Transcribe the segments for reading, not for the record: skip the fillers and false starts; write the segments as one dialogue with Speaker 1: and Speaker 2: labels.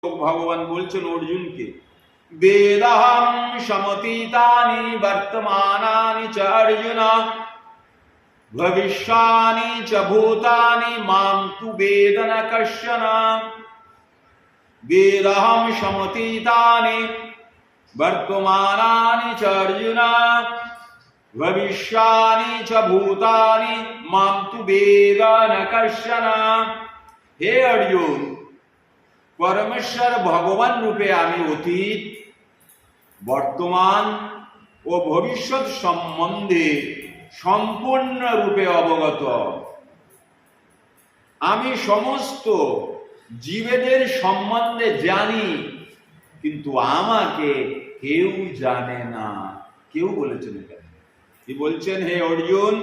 Speaker 1: ভগবান বলছেন অর্জুনকে, বেদাহং সমতীতানি বর্তমানানি চ অর্জুন ভবিষ্যানি চ ভূতানি মাম তু বেদ ন কশ্চন। বেদাহং সমতীতানি বর্তমানানি চ অর্জুন ভবিষ্যানি চ ভূতানি মাম তু বেদ ন কশ্চন। হে অর্জুন, পরমেশ্বর ভগবান রূপে আমি অতীত, বর্তমান ও ভবিষ্যৎ সম্বন্ধে সম্পূর্ণ রূপে অবগত। আমি সমস্ত জীবেদের সম্বন্ধে জানি, কিন্তু আমাকে কেউ জানে না। কেউ বলেছেন এটা? কি বলছেন? হে অর্জুন,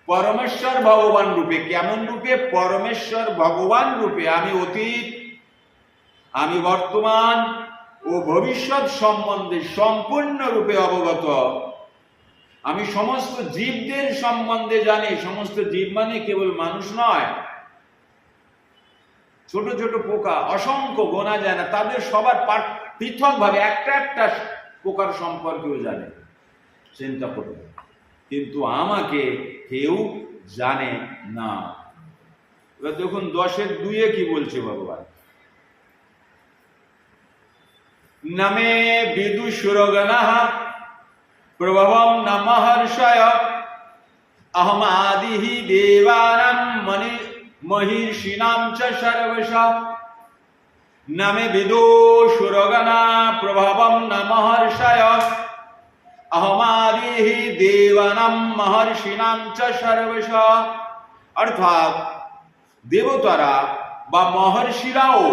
Speaker 1: পরমেশ্বর ভগবান রূপে, কেমন রূপে? পরমেশ্বর ভগবান রূপে আমি অতীত, আমি বর্তমান ও ভবিষ্যৎ সম্বন্ধে সম্পূর্ণ রূপে অবগত। আমি সমস্ত জীবদের সম্বন্ধে জানি। সমস্ত জীব মানে কেবল মানুষ নয়, ছোট ছোট পোকা অসংখ্য, গোনা যায় না। তাদের সবার পৃথক ভাবে একটা একটা পোকার সম্পর্কেও জানে, চিন্তা করবে, কিন্তু আমাকে কেউ জানে না। এবার দেখুন 10:2 কি বলছে ভগবান, নমে বিদুষুরগণঃ প্রভবং ন মহর্ষয় অহমাদিঃ দেবানাং মহিষীণাং চ সর্বশঃ। নমে বিদুষুরগণঃ প্রভবং ন মহর্ষয় অহমাদিঃ দেবানাং মহর্ষীণাং চ সর্বশঃ। অর্থাৎ দেবতারা বা মহর্ষিরাও,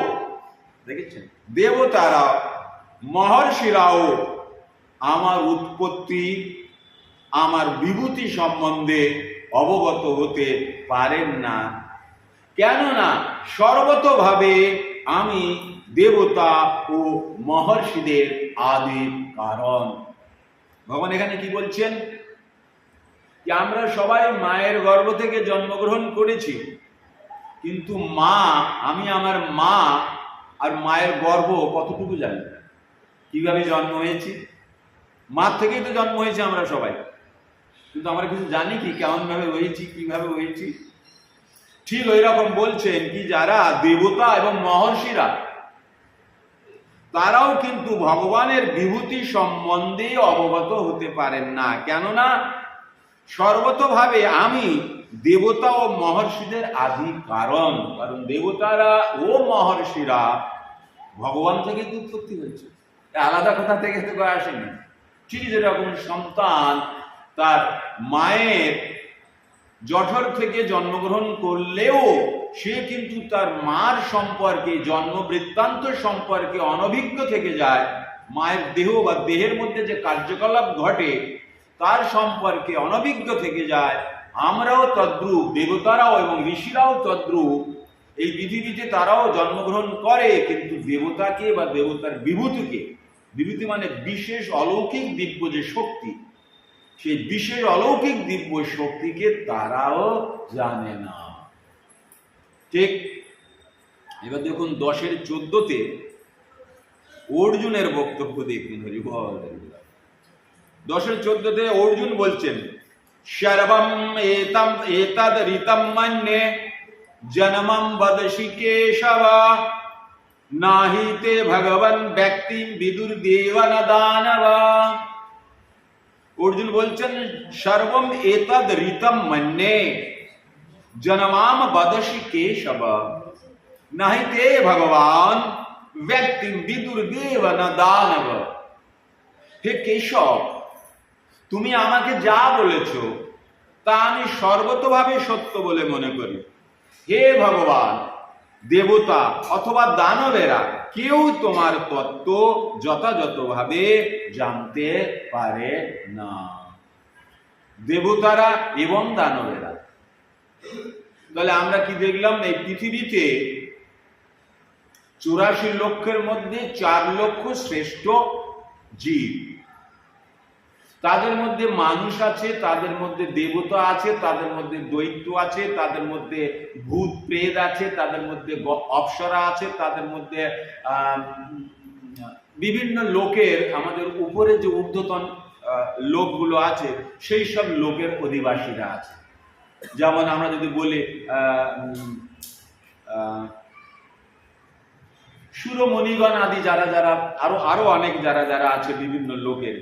Speaker 1: দেখেছেন, দেবতারা মহর্ষিরাও আমার উৎপত্তি, আমার বিভূতি সম্বন্ধে অবগত হতে পারেন না। কেননা সর্বতভাবে আমি দেবতা ও মহর্ষিদের আদি কারণ। ভগবান এখানে কি বলছেন? যে আমরা সবাই মায়ের গর্ভ থেকে জন্মগ্রহণ করেছি, কিন্তু আমি আমার মা আর মায়ের গর্ভ কতটুকু জানি? কিভাবে জন্ম হয়েছি? মার থেকেই তো জন্ম হয়েছে আমরা সবাই, কিন্তু আমরা কিছু জানি কি কেমন ভাবে হয়েছি, কিভাবে হয়েছি? ঠিক ওই রকম বলছেন কি যারা দেবতা এবং মহর্ষিরা, তারাও কিন্তু ভগবানের বিভূতি সম্বন্ধে অবগত হতে পারেন না। কেননা সর্বতভাবে আমি দেবতা ও মহর্ষিদের আদি কারণ। কারণ দেবতারা ও মহর্ষিরা ভগবান থেকে উৎপত্তি হয়েছে, আলাদা কথা থেকে তো আসেনি। ঠিক যেরকম সন্তান তার মায়ের জঠর থেকে জন্মগ্রহণ করলেও সে কিন্তু তার মার সম্পর্কে, জন্ম বৃত্তান্ত সম্পর্কে অনভিজ্ঞ থেকে যায়, মায়ের দেহ বা দেহের মধ্যে যে কার্যকলাপ ঘটে তার সম্পর্কে অনভিজ্ঞ থেকে যায়। আমরাও তদ্রূপ, দেবতারাও এবং ঋষিরাও তদ্রূপ। এই পৃথিবীতে তারাও জন্মগ্রহণ করে, কিন্তু দেবতাকে বা দেবতার বিভূতিকে, বিভূতি মানে বিশেষ অলৌকিক দিব্য যে শক্তি, সেই বিশেষ অলৌকিক দিব্য শক্তিকে তারাও জানে না। ঠিক। এবার দেখুন 10:14 অর্জুনের বক্তব্য দেখুন। হরিবল। 10:14 অর্জুন বলছেন, সর্বম এতদ ঋতম মন্যে জন্মম বদসি কেশব নাহি তে ভগবান ব্যক্তিম বিদুর্দেব ন দানব। অর্জুন বলছেন, সর্বম এতদ ঋতম মন্যে জন্মাম বদসি কেশব নাহি তে ভগবান ব্যক্তিম বিদুর্দেব ন দানব। হে কেশব, তুমি আমাকে যা বলেছ তা আমি সর্বতভাবে সত্য বলে মনে করি। হে ভগবান, দেবতা অথবা দানবেরা কেউ তোমার তত্ত্ব যথাযথভাবে জানতে পারে না। দেবতারা এবং দানবেরা। তাহলে আমরা কি দেখলাম? এই পৃথিবীতে 84 লক্ষের মধ্যে 4 লক্ষ শ্রেষ্ঠ জীব, তাদের মধ্যে মানুষ আছে, তাদের মধ্যে দেবতা আছে, তাদের মধ্যে দৈত্য আছে, তাদের মধ্যে ভূত প্রেত আছে, তাদের মধ্যে অপ্সরা আছে, তাদের মধ্যে বিভিন্ন লোকের, আমাদের উপরে যে ঊর্ধ্বতন লোকগুলো আছে সেই সব লোকের অধিবাসীরা আছে। যেমন আমরা যদি বলি সুরমণিগণ আদি যারা যারা আরো অনেক যারা যারা আছে বিভিন্ন লোকের,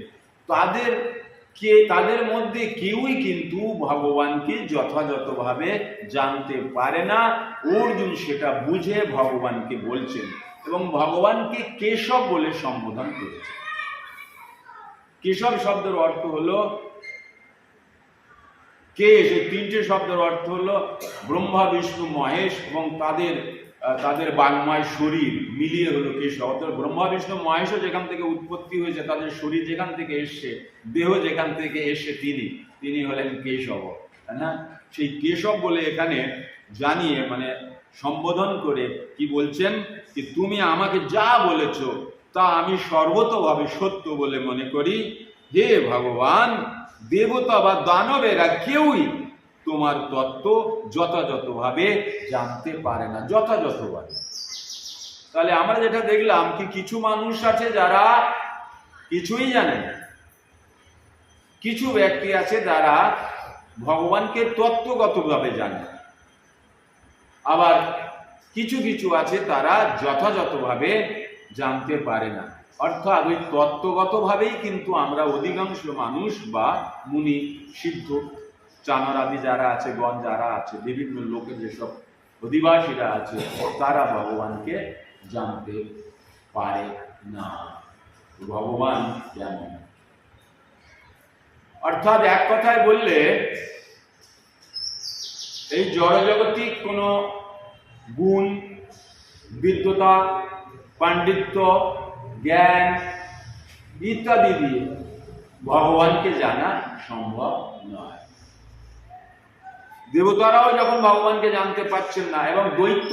Speaker 1: তাদের মধ্যে কেউই কিন্তু ভগবানকে যথাযথভাবে জানতে পারে না। অর্জুন সেটা বুঝে ভগবানকে বলছেন এবং ভগবানকে কেশব বলে সম্বোধন করেছে। কেশব শব্দের অর্থ হলো কেশ, এই তিনটে শব্দের অর্থ হলো ব্রহ্মা বিষ্ণু মহেশ এবং তাদের বাংময় শরীর মিলিয়ে হলো কেশব। অর্থাৎ ব্রহ্মা বিষ্ণু মহেশও যেখান থেকে উৎপত্তি হয়েছে, তাদের শরীর যেখান থেকে এসছে, দেহ যেখান থেকে এসছে, তিনি হলেন কেশব, তাই না? সেই কেশব বলে এখানে জানিয়ে মানে সম্বোধন করে কি বলছেন যে তুমি আমাকে যা বলেছ তা আমি সর্বতভাবে সত্য বলে মনে করি। হে ভগবান, দেবতা বা দানবেরা কেউই তোমার তত্ত্ব যথাযথভাবে জানতে পারে না, যথাযথভাবে। তাহলে আমরা যেটা দেখলাম কি কিছু মানুষ আছে যারা কিছুই জানে না, কিছু ব্যক্তি আছে যারা ভগবানকে তত্ত্বগতভাবে জানে, আবার কিছু কিছু আছে তারা যথাযথভাবে জানতে পারে না। অর্থাৎ ওই তত্ত্বগতভাবেই কিন্তু আমরা অধিকাংশ মানুষ বা মুনি সিদ্ধ চানরাদি যারা আছে, গণ যারা আছে, বিভিন্ন লোকের যেসব অধিবাসীরা আছে, তারা ভগবানকে জানতে পারে না ভগবান কেমন। অর্থাৎ এক কথায় বললে এই জড়জগতিক কোনো গুণ, বিদ্যতা, পাণ্ডিত্য, জ্ঞান ইত্যাদি দিয়ে ভগবানকে জানা সম্ভব নয়। দেবতারাও যখন ভগবানকে জানতে পারছেন না, এবং দৈত্য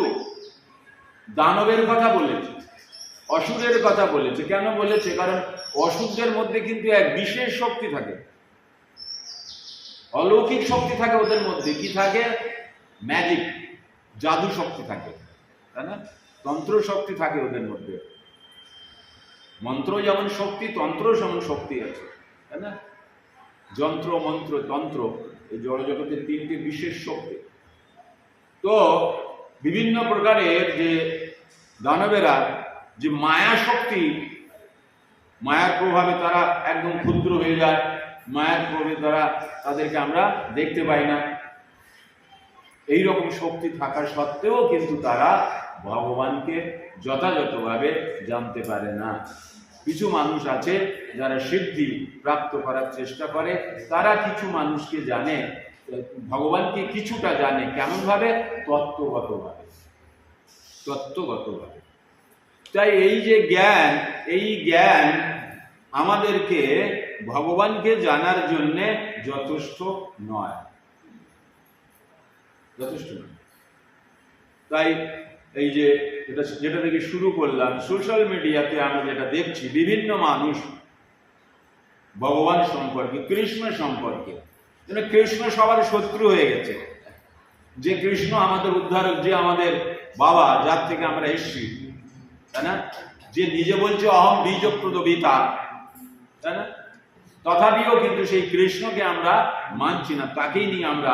Speaker 1: দানবের কথা বলেছে, অসুরের কথা বলেছে। কেন বলেছে? কারণ অসুরদের মধ্যে কিন্তু এক বিশেষ শক্তি থাকে, অলৌকিক শক্তি থাকে ওদের মধ্যে। কি থাকে? ম্যাজিক, জাদু শক্তি থাকে, তাই না? তন্ত্র শক্তি থাকে ওদের মধ্যে। মন্ত্র যেমন শক্তি, তন্ত্র যেমন শক্তি আছে, তাই না? যন্ত্র, মন্ত্র, তন্ত্র, এই জড়জগতের তিনটি বিশেষ শক্তি। তো বিভিন্ন প্রকারের যে দানবেরা যে মায়া শক্তি, মায়ার প্রভাবে তারা একদম ক্ষুদ্র হয়ে যায়, মায়ার প্রভাবে তাদেরকে আমরা দেখতে পাই না। এই রকম শক্তি থাকা সত্ত্বেও কিন্তু তারা ভগবানকে যথাযথভাবে জানতে পারে না। কিছু মানুষ আছে যারা সিদ্ধি প্রাপ্ত করার চেষ্টা করে, তারা কিছু মানুষকে জানে, ভগবানকে কিছুটা জানে। কেমন ভাবে? তত্ত্বগতভাবে, তত্ত্বগতভাবে। তাই এই যে জ্ঞান, এই জ্ঞান আমাদেরকে ভগবানকে জানার জন্য যথেষ্ট নয়, যথেষ্ট নয়। তাই এই যে যেটা থেকে শুরু করলাম, সোশ্যাল মিডিয়াতে আমরা যেটা দেখছি, বিভিন্ন মানুষ ভগবান সম্পর্কে, কৃষ্ণ সম্পর্কে, কৃষ্ণ সবার শত্রু হয়ে গেছে। যে কৃষ্ণ আমাদের উদ্ধারক, যে আমাদের বাবা, যার থেকে আমরা এসছি, তাই না? যে নিজে বলছে অহম বীজপ্রদ পিতা, তাই না? তথাপিও কিন্তু সেই কৃষ্ণকে আমরা মানছি না, তাকেই নিয়ে আমরা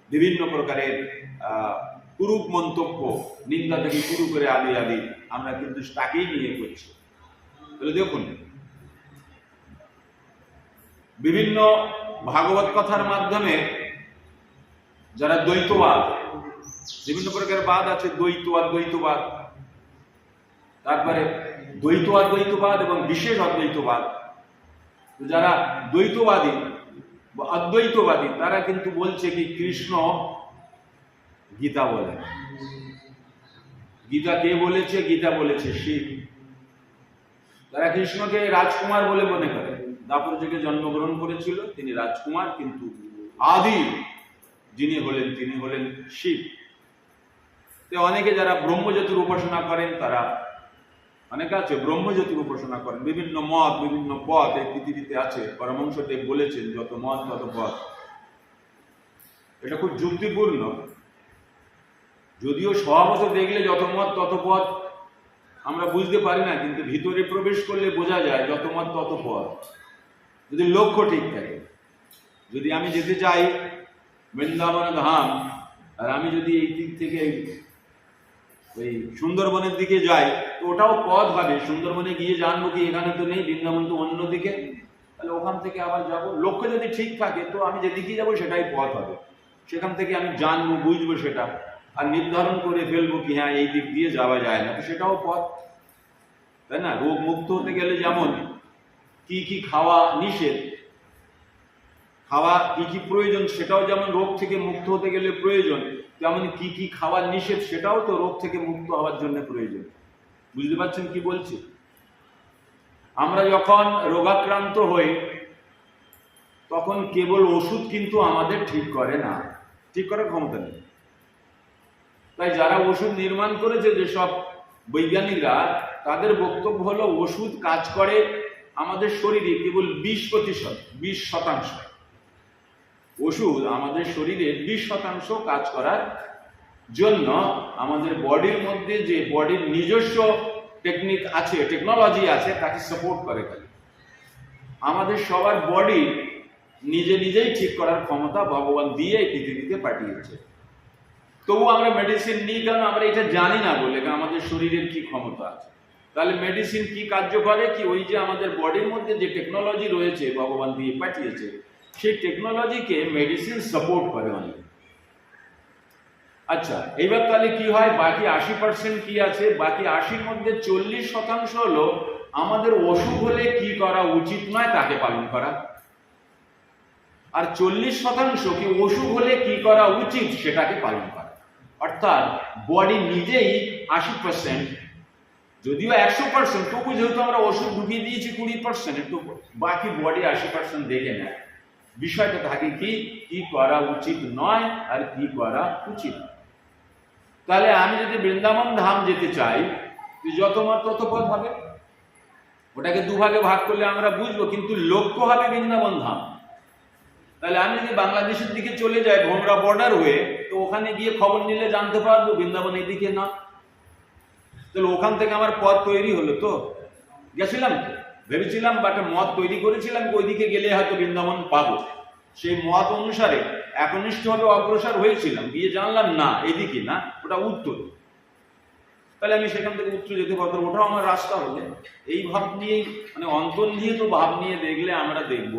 Speaker 1: বিভিন্ন প্রকারের কুরূপ মন্তব্য, নিন্দা থেকে শুরু করে আদি আমরা কিন্তু তাকেই নিয়ে করছি। তাহলে দেখুন, বিভিন্ন ভাগবত কথার মাধ্যমে যারা দ্বৈতবাদ, বিভিন্ন প্রকার বাদ আছে, দ্বৈতবাদ, তারপরে দ্বৈতবাদ এবং বিশেষ অদ্বৈতবাদ। যারা দ্বৈতবাদী বা অদ্বৈতবাদী, তারা কিন্তু বলছে কি কৃষ্ণ গীতা বলে। গীতা কে বলেছে? গীতা বলেছে শিব। তারা কৃষ্ণকে রাজকুমার বলে মনে করে। দাপর যুগে জন্মগ্রহণ করেছিল, তিনি রাজকুমার, কিন্তু আদি যিনি হলেন তিনি হলেন শিব। তো অনেকে যারা ব্রহ্মজ্যোতির উপাসনা করেন, তারা অনেকে আছে ব্রহ্মজ্যোতির উপাসনা করেন, বিভিন্ন মত বিভিন্ন পথ এই পৃথিবীতে আছে। পরমহংসদেব বলেছেন যত মত তত পথ। এটা খুব যুক্তিপূর্ণ, যদিও স্বভাবত দেখলে যত মত তত পথ আমরা বুঝতে পারি না, কিন্তু ভিতরে প্রবেশ করলে বোঝা যায় যত মত তত পথ, যদি লক্ষ্য ঠিক থাকে। যদি আমি যেতে চাই বৃন্দাবন ধাম, আর আমি যদি এই দিক থেকে ওই সুন্দরবনের দিকে যাই, তো ওটাও পথ হবে। সুন্দরবনে গিয়ে জানবো কি এখানে তো নেই, বৃন্দাবন তো অন্যদিকে, তাহলে ওখান থেকে আবার যাব। লক্ষ্য যদি ঠিক থাকে তো আমি যেদিকে যাবো সেটাই পথ হবে। সেখান থেকে আমি জানবো, বুঝবো সেটা, আর নির্ধারণ করে ফেলবো কি হ্যাঁ এই দিক দিয়ে যাওয়া যায় না, তো সেটাও পথ, তাই না? রোগ মুক্ত হতে গেলে যেমন কি কি খাওয়া নিষেধ, খাওয়া কি কি প্রয়োজন সেটাও যেমন রোগ থেকে মুক্ত হতে গেলে প্রয়োজন, তেমন কি কি খাওয়া নিষেধ সেটাও তো রোগ থেকে মুক্ত হওয়ার জন্য প্রয়োজন। বুঝতে পারছেন কি বলছি? আমরা যখন রোগাক্রান্ত হই তখন কেবল ওষুধ কিন্তু আমাদের ঠিক করে না, ঠিক করার ক্ষমতা নেই। তাই যারা ওষুধ নির্মাণ করেছে, যেসব বৈজ্ঞানিকরা, তাদের বক্তব্য হলো ওষুধ কাজ করে আমাদের শরীরে কেবল 20%, 20%। ওষুধ আমাদের শরীরে 20% কাজ করার জন্য আমাদের বডির মধ্যে যে বডির নিজস্ব টেকনিক আছে, টেকনোলজি আছে, তাকে সাপোর্ট করে। খালি আমাদের সবার বডি নিজে নিজেই ঠিক করার ক্ষমতা ভগবান দিয়ে এই পৃথিবীতে পাঠিয়েছে। তবু আমরা মেডিসিন নিই কেন? আমরা এটা জানি না বলে আমাদের শরীরের কি ক্ষমতা আছে। তাহলে মেডিসিন কি কার্য করে? কি ওই যে আমাদের বডির মধ্যে যে টেকনোলজি রয়েছে ভগবান দিয়ে পাঠিয়েছে, সেই টেকনোলজিকে মেডিসিন সাপোর্ট করে অনেক। আচ্ছা, এইবার তাহলে কি হয়? বাকি 80% কি আছে? বাকি 80-র মধ্যে 40% হলো আমাদের অসুখ হলে কি করা উচিত নয় তাকে পালন করা, আর 40% কি অসুখ হলে কি করা উচিত সেটাকে পালন করা। অর্থাৎ বডি নিজেই 80%, যদিও 100%, তবু যেহেতু আমরা ওষুধ ঢুকিয়ে দিয়েছি 20%, একটু বাকি বডি 80% দেখে নেয়। বিষয়টা থাকে কি কি করা উচিত নয় আর কি করা উচিত। তাহলে আমি যদি বৃন্দাবন ধাম যেতে চাই, যত মত তত পথ হবে। ওটাকে দুভাগে ভাগ করলে আমরা বুঝবো, কিন্তু লক্ষ্য হবে বৃন্দাবন ধাম। তাহলে আমি যদি বাংলাদেশের দিকে চলে যাই ভোমরা বর্ডার হয়ে, তো ওখানে গিয়ে খবর নিলে জানতে পারবো বৃন্দাবন এদিকে না। তাহলে ওখান থেকে আমার পথ তৈরি হলো। তো গেছিলাম, ভেবেছিলাম বা একটা মত তৈরি করেছিলাম ওইদিকে গেলে হয়তো বৃন্দাবন পাবো। সেই মত অনুসারে একনিষ্ঠভাবে অগ্রসর হয়েছিলাম, গিয়ে জানলাম না এদিকে না, ওটা উত্তর। তাহলে আমি সেখান থেকে উত্তর যেতে পারতাম, ওটাও আমার রাস্তা হলে। এই ভাব নিয়েই, মানে অন্তর্নিহিত ভাব নিয়ে দেখলে আমরা দেখব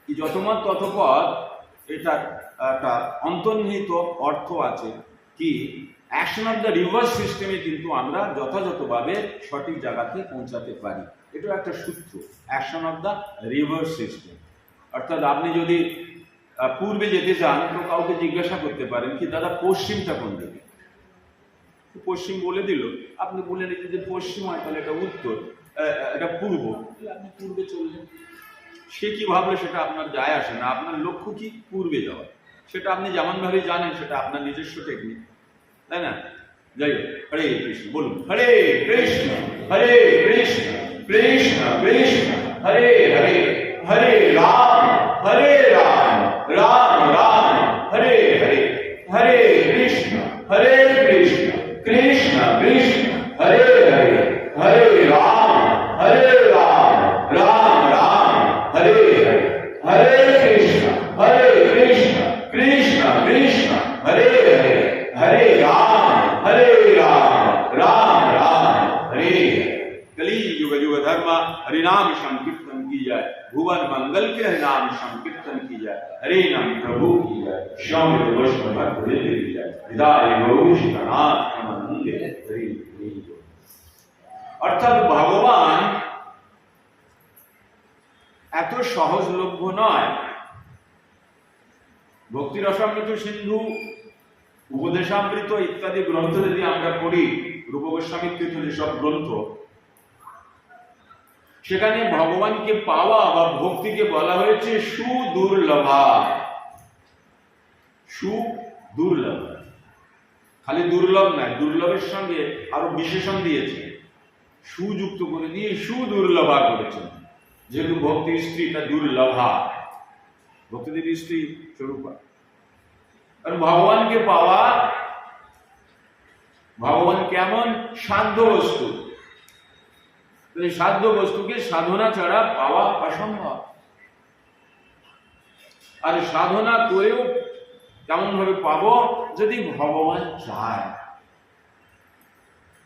Speaker 1: কি যত মত তত পথ, এটার একটা অন্তর্নিহিত অর্থ আছে কি অ্যাকশন অফ দ্য রিভার্স সিস্টেমে কিন্তু আমরা যথাযথভাবে সঠিক জায়গাতে পৌঁছাতে পারি। এটা একটা সূত্র, action of the reverse system. অর্থাৎ আপনি যদি পূর্বে যেতে চান তো কাউকে জিজ্ঞাসা করতে পারেন কি দাদা পশ্চিমটা কোন দিকে, পশ্চিম বলে দিল, আপনি বলে নিতে যে পশ্চিম হয় তাহলে এটা উত্তর, এটা পূর্ব, আপনি পূর্বে চললেন। সে কি ভাবলে সেটা আপনার যায় আসে না, আপনার লক্ষ্য কি পূর্বে যাওয়া, সেটা আপনি যেমন ভাবে জানেন সেটা আপনার নিজস্ব টেকনিক, তাই না? যাই হোক, হরে কৃষ্ণ বলুন। হরে কৃষ্ণ হরে কৃষ্ণ কৃষ্ণ কৃষ্ণ হরে হরে, হরে রাম রাম রাম হরে হরে, হরে কৃষ্ণ কৃষ্ণ কৃষ্ণ হরে হরে, হরে রাম রাম রাম হরে হরে, হরে কৃষ্ণ কৃষ্ণ কৃষ্ণ হরে হরে, হরে রাম राम राम हरे। कली युग युग धर्म हरिनाम संकीर्तन की जाए, भुवन मंगल के हरिनाम संकीर्तन की जाए, हरे नाम प्रभु की जाए, श्याम वैष्णव भक्त की जाए, हृदय गौरी नाथ आनंदे हरि। অর্থাৎ ভগবান এত সহজলভ্য নয়। ভক্তি রসামৃত সিন্ধু, উপদেশামৃত ইত্যাদি গ্রন্থ যদি আমরা পড়ি, রূপ গোস্বামী কৃত যেসব গ্রন্থ, সেখানে ভগবানকে পাওয়া বা ভক্তিকে বলা হয়েছে সুদুর্লভা। সুদুর্লভা, খালি দুর্লভ নয়, দুর্লভের সঙ্গে আরো বিশেষণ দিয়েছে, সুযুক্ত করে দিয়ে সুদুর্লভা করেছেন। যেহেতু ভক্তির স্ত্রী, তা দুর্লভা, ভক্তিদেবী স্ত্রী স্বরূপা। আর ভগবানকে পাওয়া, ভগবান কেমন? সাধ্য বস্তু। এই সাধ্য বস্তুকে সাধনা ছাড়া পাওয়া অসম্ভব। আর সাধনা করেও কেমন ভাবে পাবো? যদি ভগবান চায়।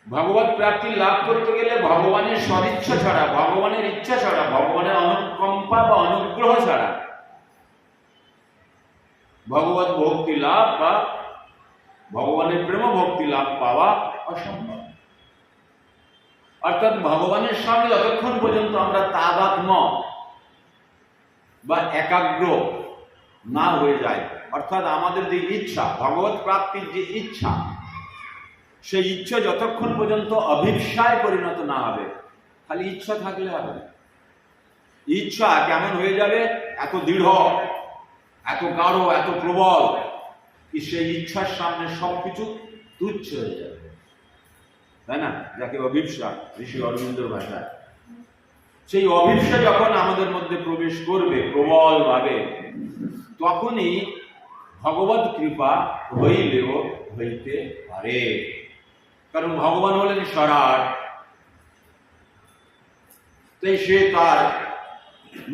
Speaker 1: ভগবত প্রাপ্তি লাভ করতে গেলে ভগবানের সদিচ্ছা ছাড়া, ভগবানের ইচ্ছা ছাড়া, ভগবানের অনুকম্পা বা অনুগ্রহ ছাড়া ভগবত ভক্তি লাভ বা ভগবানের প্রেম ভক্তি লাভ পাওয়া অসম্ভব। অর্থাৎ ভগবানের সঙ্গে যতক্ষণ পর্যন্ত আমরা তাদাত্ম্য বা একাগ্র না হয়ে যায়, অর্থাৎ আমাদের যে ইচ্ছা, ভগবত প্রাপ্তির যে ইচ্ছা, সেই ইচ্ছা যতক্ষণ পর্যন্ত অভিপ্সায় পরিণত না হবে, খালি ইচ্ছা থাকলে হবে না। ইচ্ছা কেমন হয়ে যাবে? এত দৃঢ়, এত গাঢ়, এত প্রবল, কি সেই ইচ্ছার সামনে সবকিছু তুচ্ছ হয়ে যাবে, তাই না? যাকে অভিপ্সা, ঋষি অরবিন্দর ভাষায়। সেই অভিপ্সা যখন আমাদের মধ্যে প্রবেশ করবে প্রবল ভাবে, তখনই ভগবত কৃপা হইলেও হইতে পারে। কারণ ভগবান হলেন সরাট, তাই সে তার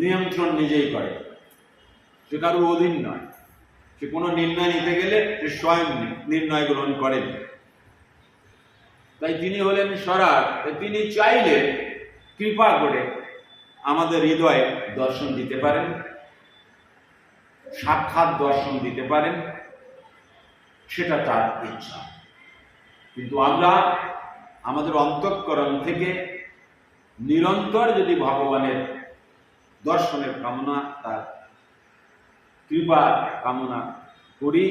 Speaker 1: নিয়ন্ত্রণ নিজেই করে, সে কারোর অধীন নয়। সে কোনো নির্ণয় নিতে গেলে সে স্বয়ং নির্ণয় গ্রহণ করেন। তাই তিনি হলেন সরাট, তিনি চাইলে কৃপা করে আমাদের হৃদয়ে দর্শন দিতে পারেন, সাক্ষাৎ দর্শন দিতে পারেন, সেটা তার ইচ্ছা। কিন্তু আমরা আমাদের অন্তঃকরণ থেকে নিরন্তর যদি ভগবানের দর্শনের কামনা, তার কৃপা কামনা করি,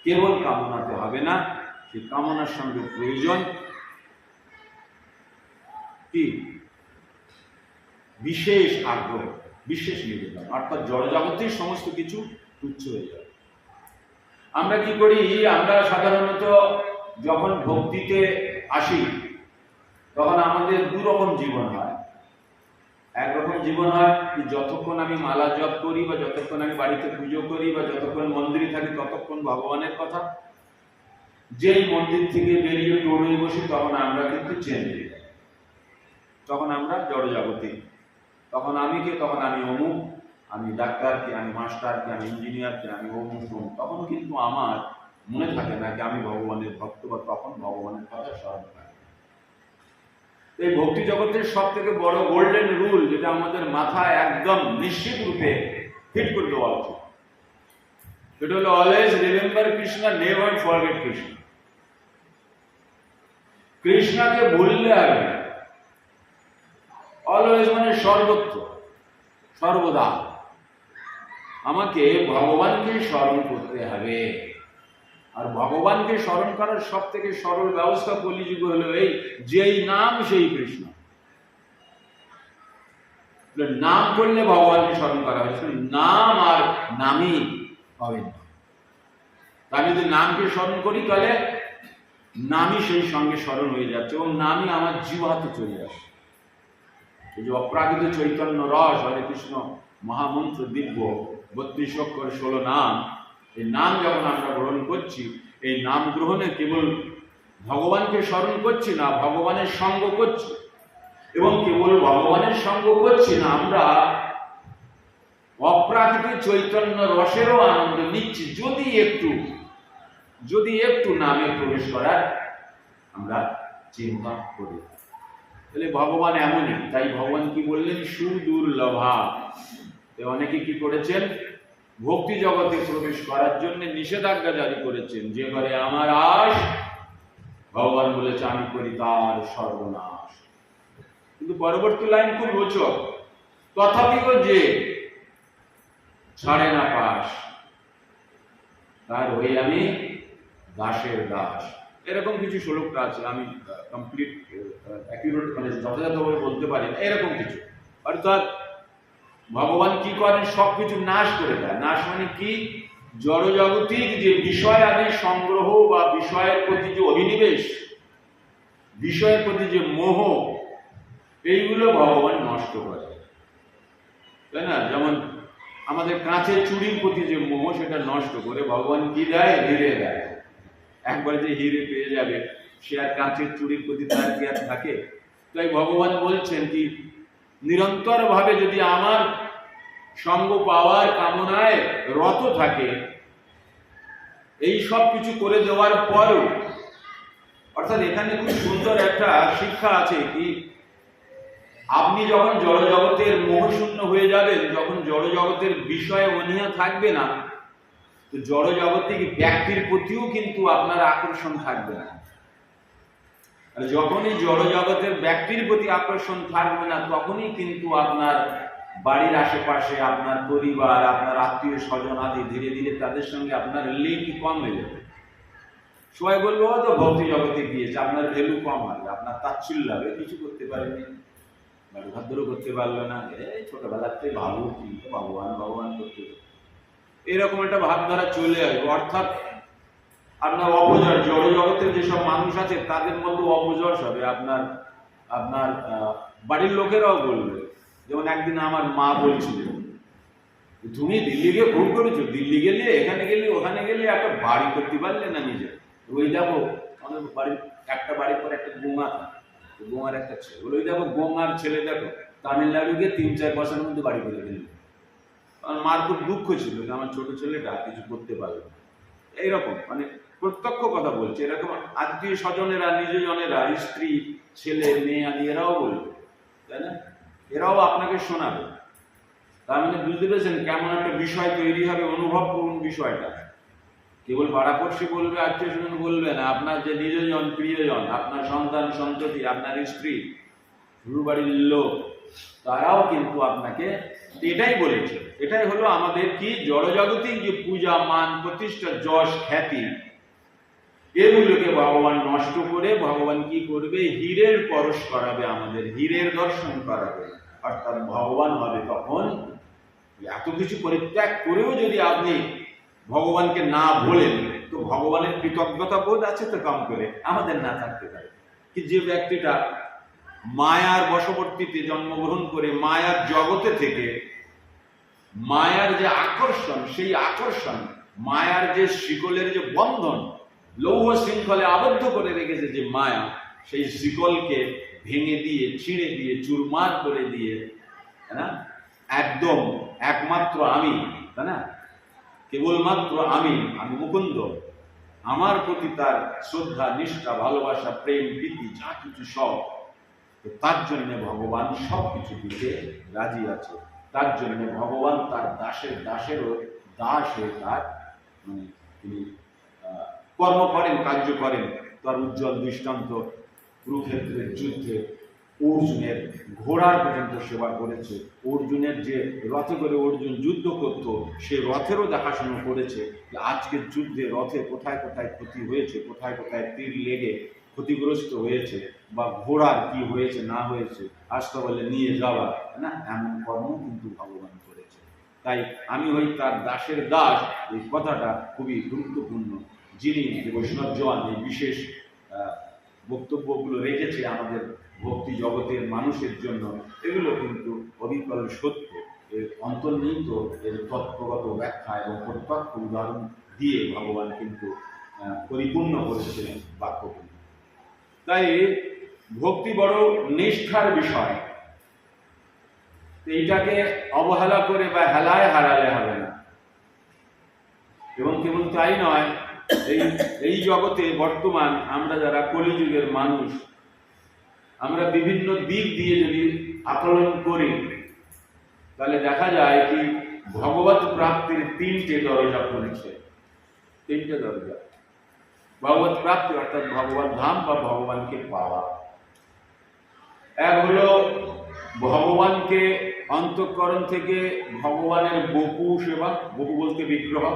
Speaker 1: কেবল কামনাতে হবে না, সেই কামনার সঙ্গে প্রয়োজন কি? বিশেষ আগ্রহ, বিশেষ নিবেদন, অর্থাৎ জড়জগতের সমস্ত কিছু তুচ্ছ হয়ে যাবে। আমরা কি করি? আমরা সাধারণত যখন ভক্তিতে আসি, তখন আমাদের দুরকম জীবন হয়। একরকম জীবন হয় কি, যতক্ষণ আমি মালা জপ করি বা যতক্ষণ আমি বাড়িতে পুজো করি বা যতক্ষণ মন্দিরে থাকি, ততক্ষণ ভগবানের কথা। যেই মন্দির থেকে বেরিয়ে টোড়ে বসি, তখন আমরা কিন্তু চেঞ্জ হয়ে যাই, তখন আমরা জড়জগতে। তখন আমি কে? তখন আমি অমুক, আমি ডাক্তার কে, আমি মাস্টার কে, আমি ইঞ্জিনিয়ার কে, আমি অমুক। তখন কিন্তু আমার মনে থাকে না যে আমি ভগবানের ভক্ত, বা তখন ভগবানের কথা স্মরণ থাকে। এই ভক্তি জগতের সব থেকে বড় গোল্ডেন রুল, যেটা আমাদের মাথায় একদম নিশ্চিত রূপে ফিট করে দেওয়া উচিত, সেটা হলো always remember Krishna, never forget Krishna. কৃষ্ণকে ভুললে হবে না। অলওয়েজ মানে সর্বত্র, সর্বদা আমাকে ভগবানকে স্মরণ করতে হবে। আর ভগবানকে স্মরণ করার সব থেকে সরল ব্যবস্থা কলিযুগ হলো এই, যেই নাম সেই কৃষ্ণ। নাম করলে ভগবানকে স্মরণ করা হয়, নাম আর নামই হবে না। আমি যদি নামকে স্মরণ করি, তাহলে নামই সেই সঙ্গে স্মরণ হয়ে যাচ্ছে এবং নামই আমার জিহ্বাতে চলে আসে। এই যে অপ্রাকৃত চৈতন্য রস, হরে কৃষ্ণ মহামন্ত্র দিব্য 32 অক্ষর 16 নাম, এই নাম যখন আমরা গ্রহণ করছি, এই নাম গ্রহণে কেবল ভগবানকে স্মরণ করছি না, ভগবানের সঙ্গ করছি। এবং কেবল ভগবানের সঙ্গ করছি না, আমরা অপ্রাকৃত চৈতন্য রসেরও আনন্দ নিচ্ছি, যদি একটু নামে প্রবেশ করার আমরা চিন্তা করি। তাহলে ভগবান এমনই। তাই ভগবান কি বললেন? সুদুর্লভা। অনেকে কি করেছেন? ভক্তি জগতে প্রবেশ করার জন্য নিষেধাজ্ঞা জারি করেছেন। যে ঘরে আমার আশ, ভগবান বলেছে আমি করি তার সর্বনাশ। কিন্তু পরবর্তী লাইন খুব রোচক, তথাপিও যে ছাড়ে না পাশ, তার হই আমি দাসের দাস। এরকম কিছু শ্লোকটা আছে, আমি কমপ্লিট অ্যাকিউরেট মানে যথাযথভাবে বলতে পারি না, এরকম কিছু। অর্থাৎ ভগবান কি করেন? সবকিছু নাশ করে দেয়। নাশ মানে কি? জড়জাগতিক যে বিষয় আদি সংগ্রহ বা বিষয়ের প্রতি যে অভিনিবেশ, বিষয়ের প্রতি যে মোহ, এইগুলো ভগবান নষ্ট করে, তাই না? যেমন আমাদের কাঁচের চুড়ির প্রতি যে মোহ, সেটা নষ্ট করে ভগবান কি দেয়? হিরে দেয়। একবারে যে হিরে পেয়ে যাবে, সে আর কাঁচের চুড়ির প্রতি তার কি আর থাকে? তাই ভগবান বলছেন কি, নিরন্তর ভাবে যদি আমার সঙ্গ পাওয়ার কামনায় রত থাকে, এই সব কিছু করে দেওয়ার পরও, অর্থাৎ এখানে খুব সুন্দর একটা শিক্ষা আছে কি, আপনি যখন জড়জগতের মোহশূন্য হয়ে যাবেন, যখন জড়জগতের বিষয়ে অনীহা থাকবে না, তো জড়জগতিক ব্যক্তির প্রতিও কিন্তু আপনার আকর্ষণ থাকবে না। আর যখনই জড়জগতের ব্যক্তির প্রতি আকর্ষণ থাকবে না, তখনই কিন্তু আপনার বাড়ির আশেপাশে আপনার পরিবার, আপনার আত্মীয় স্বজন আদি ধীরে ধীরে তাদের সঙ্গে আপনার লিঙ্ক কম হয়ে যাবে। সবাই বলবো তো ভক্তি জগতে গিয়েছে, আপনার ভ্যালু কম হবে, আপনার তাচ্ছিল্য হবে, কিছু করতে পারেনি, বাড়ি ভাদ্রও করতে পারলো না, ছোটবেলার থেকে ভাবু কিন্তু ভগবান ভগবান করতে, এরকম একটা ভাবধারা চলে আসবে। অর্থাৎ আপনার অপজয়, জড়জগতের যেসব মানুষ আছে তাদের মধ্যে অপজয় হবে, আপনার আপনার বাড়ির লোকেরাও বলবে। যেমন একদিন আমার মা বলছিল, তুমি দিল্লি গিয়ে খুব করেছো, দিল্লি গেলে, এখানে গেলে, ওখানে গেলে, একটা বাড়ি করতে পারলে না নিজে। ওই দেখো আমাদের বাড়ির একটা বাড়ির পর একটা গোঙা, গোঙার একটা ছেলে, ওই দেখো গোঙার ছেলে দেখো তামিলনাড়ু গিয়ে 3-4 বছরের মধ্যে বাড়ি করে ফেলবে। আমার মার খুব দুঃখ ছিল যে আমার ছোট ছেলেটা কিছু করতে পারবে না। এইরকম মানে প্রত্যক্ষ কথা বলছে, এরকম আত্মীয় স্বজনেরা, নিজজনেরা, স্ত্রী, ছেলে, মেয়ে আদি এরাও বলবে, তাই না? এরাও আপনাকে শোনাবে। তার মানে বুঝতে পেরেছেন কেমন একটা বিষয় তৈরি হবে? অনুভব করুন বিষয়টা। কেবল পাড়াপড়শি বলবে, আত্মীয় স্বজন বলবে না, আপনার যে নিজজন, প্রিয়জন, আপনার সন্তান সন্ততি, আপনার স্ত্রী, বাড়ির লোক, তারাও কিন্তু আপনাকে এটাই বলেছে। এটাই হলো আমাদের কি, জড়জাগতিক যে পূজা, মান, প্রতিষ্ঠা, যশ, খ্যাতি, এগুলোকে ভগবান নষ্ট করে ভগবান কি করবে? হীরের পরশ করাবে, আমাদের হীরের দর্শন করাবে। অর্থাৎ ভগবান হবে তখন, এত কিছু পরিত্যাগ করেও যদি আপনি ভগবানকে না বলেন, তো ভগবানের কৃতজ্ঞতা বোধ আছে তো কম করে? আমাদের না থাকতে পারে কি? যে ব্যক্তিটা মায়ার বশবর্তীতে জন্মগ্রহণ করে মায়ার জগতে থেকে মায়ার যে আকর্ষণ, সেই আকর্ষণ, মায়ার যে শিকলের যে বন্ধন, লৌহ শৃঙ্খলে আবদ্ধ করে রেখেছে যে মায়া, সেই শিকলকে ভেঙে দিয়ে, ছিঁড়ে দিয়ে, চুরমার করে দিয়ে, তাই না, একদম একমাত্র আমি, তাই না, কেবলমাত্র আমি মুকুন্দ, আমার প্রতি তার শ্রদ্ধা, নিষ্ঠা, ভালোবাসা, প্রেম, প্রীতি, যা কিছু সব, তার জন্য ভগবান সব কিছু দিতে রাজি আছে। তার জন্য ভগবান তার দাসেরও দাস হয়ে তার মানে তিনি কর্ম করেন, কার্য করেন। তার উজ্জ্বল দৃষ্টান্ত কুরুক্ষেত্রের যুদ্ধে অর্জুনের ঘোড়ার পর্যন্ত সেবা করেছে। অর্জুনের যে রথে করে অর্জুন যুদ্ধ করত, সে রথেরও দেখাশোনা করেছে যে আজকের যুদ্ধে রথে কোথায় কোথায় ক্ষতি হয়েছে, কোথায় কোথায় তীর লেগে ক্ষতিগ্রস্ত হয়েছে, বা ঘোড়ার কি হয়েছে না হয়েছে, আসতে বলে নিয়ে যাওয়া, না, এমন কর্ম কিন্তু ভগবান করেছে। তাই আমি হই তার দাসের দাস, এই কথাটা খুবই গুরুত্বপূর্ণ। যিনি বৈষ্ণব জওয়ান এই বিশেষ বক্তব্যগুলো রেখেছে আমাদের ভক্তি জগতের মানুষের জন্য, এগুলো কিন্তু অবিকল সত্য, এর অন্তর্নিহিত এর তত্ত্বগত ব্যাখ্যা এবং প্রত্যক্ষ উদাহরণ দিয়ে ভগবান কিন্তু পরিপূর্ণ করেছে বাক্যগুলি। তাই ভক্তি বড় নিষ্ঠার বিষয়, এইটাকে অবহেলা করে বা হেলায় হারালে হবে না। এবং কেবল তাই নয়, এই জগতে বর্তমান আমরা যারা কলিযুগের মানুষ, আমরা বিভিন্ন দিক দিয়ে যদি আকলন করি, তাহলে দেখা যায় কি ভগবত প্রাপ্তির 3টে দরজা খুলেছে। 3টে দরজা ভগবত প্রাপ্তি, অর্থাৎ ভগবত ধাম বা ভগবানকে পাওয়া। এক হলো ভগবানকে অন্তঃকরণ থেকে ভগবানের বপু সেবা, বপু বলতে বিগ্রহ,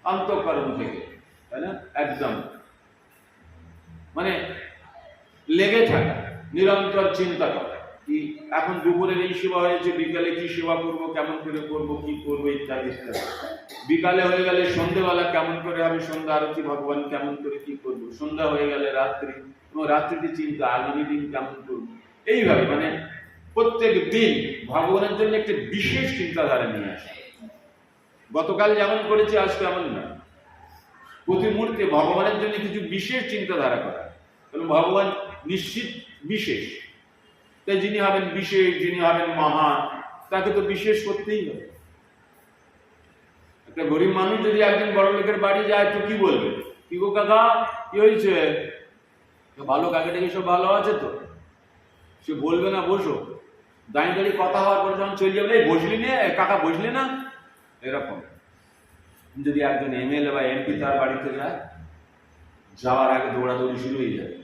Speaker 1: অন্তঃকরণ থেকে, তাই না, একদম মানে লেগে থাকা, নিরন্তর চিন্তা করা। কি এখন দুপুরের এই সেবা হয়েছে, বিকালে কি সেবা করব, কেমন করে করব, কি করব, ইত্যাদি ইত্যাদি। বিকালে হয়ে গেলে সন্ধ্যেবেলা কেমন করে হবে সন্ধ্যা আরতি, ভগবান কেমন করে কি করব, সন্ধ্যা হয়ে গেলে রাত্রি, এবং রাত্রিতে চিন্তা আগামী দিন কেমন করব। এইভাবে মানে প্রত্যেক দিন ভগবানের জন্য একটা বিশেষ চিন্তাধারা নিয়ে আসে। গতকাল যেমন করেছে আজকে এমন না, প্রতি মুহূর্তে ভগবানের জন্য কিছু বিশেষ চিন্তাধারা করা। কারণ ভগবান নিশ্চিত বিশেষ, তাই যিনি হবেন বিশেষ, যিনি হবেন মহান, তাকে তো বিশেষ করতেই হবে। একটা গরিব মানুষ যদি একজন বড় লোকের বাড়ি যায় তো কি বলবে, কি গো কাকা কি হয়েছে, ভালো, কাকাটাকে সব ভালো আছে তো, সে বলবে না বসো, দাঁড়িয়ে দাঁড়িয়ে কথা হওয়ার পরে যখন চলে যাবে, বসলি নে কাকা, বসলি না, এরকম। যদি একজন এমএলএ বা এমপি তার বাড়িতে যায়, যাওয়ার আগে দৌড়াদৌড়ি শুরু হয়ে যাবে,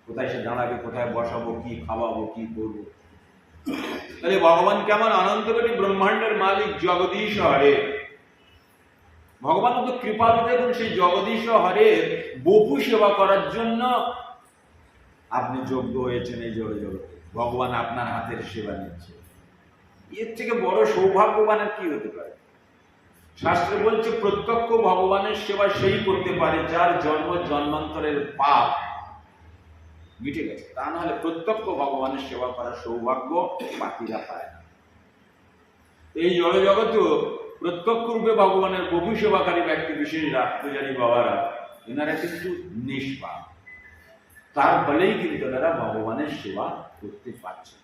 Speaker 1: কোথায় সে দাঁড়াবে, কোথায় বসাবো, কি খাওয়াবো, কি করবো। তাহলে ভগবান কেমন অনন্ত কোটি ব্রহ্মাণ্ডের মালিক জগদীশ হরে, ভগবান তো কৃপালু। দেখুন সেই জগদীশ হরের বপু সেবা করার জন্য আপনি যোগ্য হয়েছেন এই জগতে, ভগবান আপনার হাতের সেবা নিচ্ছে। এর থেকে বড় সৌভাগ্যবানের কি হতে পারে? শাস্ত্র বলছে প্রত্যক্ষ ভগবানের সেবা সেই করতে পারে যার জন্ম জন্মান্তরের পাপ মিটে গেছে, তা না হলে প্রত্যক্ষ ভগবানের সেবা করার সৌভাগ্য বাকিরা পায় না। এই জগতেও প্রত্যক্ষ রূপে ভগবানের বহু সেবাকারী ব্যক্তি বিশেষরা, পূজারী বাবারা, এনারা কিন্তু নিষ্পাপ, তার ফলেই কিন্তু তারা ভগবানের সেবা করতে পারছে।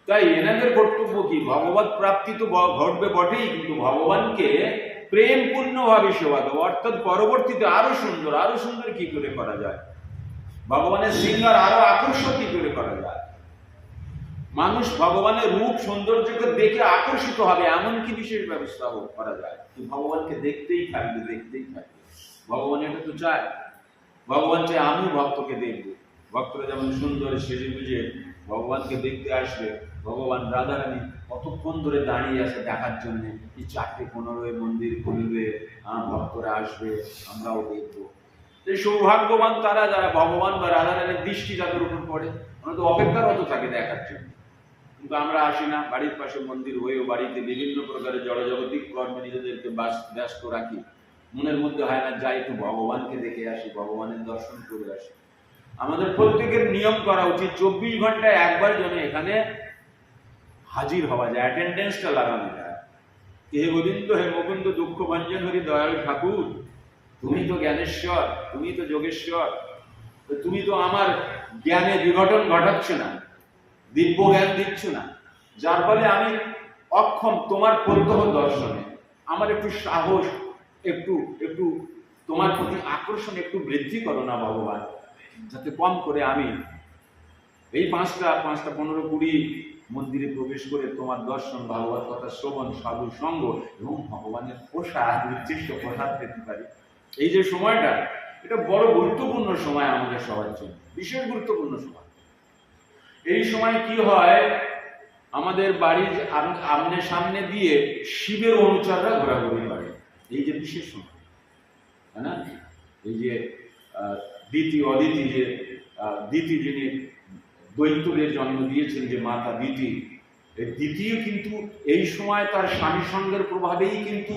Speaker 1: তাই এনাদের কর্তব্য কি, ভগবত প্রাপ্তি তো ঘটবে বটেই, কিন্তু ভগবানকে প্রেমপূর্ণভাবে সেবা দেবো, অর্থাৎ পরবর্তীতে আরো সুন্দর কি করে করা যায়, ভগবানের শৃঙ্গার আরো আকর্ষক কি করে করা যায়, মানুষ ভগবানের রূপ সৌন্দর্যকে দেখে আকর্ষিত হবে এমন কি বিশেষ ব্যবস্থা করা যায়। ভগবানকে দেখতেই থাকবে। ভগবান এটা তো চায়, ভগবান চায় আমি ভক্তকে দেখবো। ভক্তরা যেমন সুন্দর সেজে বুঝে ভগবানকে দেখতে আসবে, ভগবান রাধারানী কতক্ষণ ধরে দাঁড়িয়ে আছে দেখার জন্য, এই 4:15 মন্দির খুলবে, ভক্তরা আসবে, আমরাও দেখবো। এই সৌভাগ্যবান তারা যারা ভগবান বা রাধারানীর দৃষ্টি যাদের উপর পড়ে, আমরা তো অপেক্ষারত থাকে দেখার জন্য। কিন্তু আমরা আসি না, বাড়ির পাশে মন্দির হয়েও বাড়িতে বিভিন্ন প্রকারের জড়জগতিক কর্মে নিজেদেরকে ব্যস্ত রাখি, মনের মধ্যে হয় না যাই একটু ভগবানকে দেখে আসি, ভগবানের দর্শন করে আসি। আমাদের প্রত্যেকের নিয়ম করা উচিত 24 ঘন্টায় একবার যেন এখানে হাজির হওয়া যায়, অ্যাটেন্ডেন্সটা লাগানো যায়। হে গোবিন্দ, হে মুকুন্দ, দুঃখ ভঞ্জন হরি দয়াল ঠাকুর, তুমি তো জ্ঞানেশ্বর, তুমি তো যোগেশ্বর, তুমি তো আমার জ্ঞানে বিঘটন ঘটাচ্ছ না, দিব্য জ্ঞান দিচ্ছ না, যার ফলে আমি অক্ষম তোমার প্রত্যহ দর্শনে। আমার একটু সাহস, একটু তোমার প্রতি আকর্ষণ একটু বৃদ্ধি করো না ভগবান, যাতে কম করে আমি এই 5টা 15 20 মন্দিরে প্রবেশ করে তোমার দর্শন, ভাগবত কথা শ্রবণ, সাধু সঙ্গ এবং ভগবানের প্রসাদ, উচ্ছিষ্ট প্রসাদ পেতে পারি। এই যে সময়টা, এটা বড় গুরুত্বপূর্ণ সময় আমাদের সবার জন্য, বিশেষ গুরুত্বপূর্ণ সময়। এই সময় কি হয়, আমাদের বাড়ির আমনের সামনে দিয়ে শিবের অনুচররা ঘোরাঘুরি করে, এই যে বিশেষ সময়, তাই না? এই যে দিতি যিনি দৈত্যদের জন্ম দিয়েছেন, যে মাতা দিতি, দ্বিতীয় কিন্তু এই সময় তার স্বামী সঙ্গের প্রভাবেই কিন্তু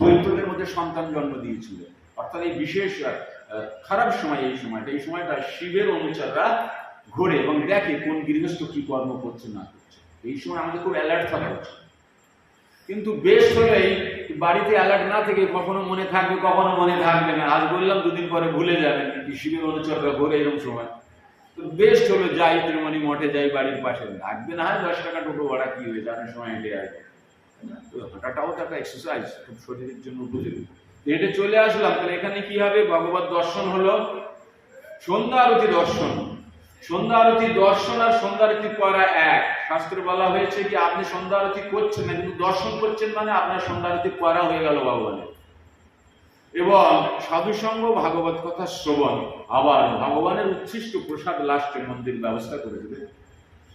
Speaker 1: দৈত্যদের মধ্যে সন্তান জন্ম দিয়েছিল। অর্থাৎ এই বিশেষ খারাপ সময়, এই সময়টা শিবের অনুচররা ঘোরে এবং দেখে কোন গৃহস্থ কি কর্ম করছে না করছে। এই সময় আমাদের খুব অ্যালার্ট থাকা উচিত। কিন্তু বেশ হলেই বাড়িতে অ্যালার্ট না থেকে কখনো মনে থাকবে, কখনো মনে থাকবে না। আজ বললাম, 2 দিন পরে ভুলে যাবেন। শিবের অনুচররা ঘোরে এরকম সময়, তো বেশ হলো যাই ত্রিমণি মঠে যাই, বাড়ির পাশে লাগবে না হয় 10 টাকা টোটো ভাড়া, কি হয়েছে, অনেক সময় হেঁটে আসবে। তো হাঁটাটাও তো একটা এক্সারসাইজ, খুব শরীরের জন্য উপযোগী। হেঁটে চলে আসলাম, তাহলে এখানে কি হবে, ভগবত দর্শন হলো, সন্ধ্যা আরতি দর্শন। সন্ধ্যা আরতি দর্শন আর সন্ধ্যা আরতি করা এক। শাস্ত্রে বলা হয়েছে কি, আপনি সন্ধ্যা আরতি করছেন না, কিন্তু দর্শন করছেন, মানে আপনার সন্ধ্যা আরতি করা হয়ে গেল ভগবানের। এবং সাধুসঙ্গ, ভাগবত কথা শ্রবণ, আবার ভগবানের উচ্ছিষ্ট প্রসাদ লাস্টে মন্দির ব্যবস্থা করে দেবে।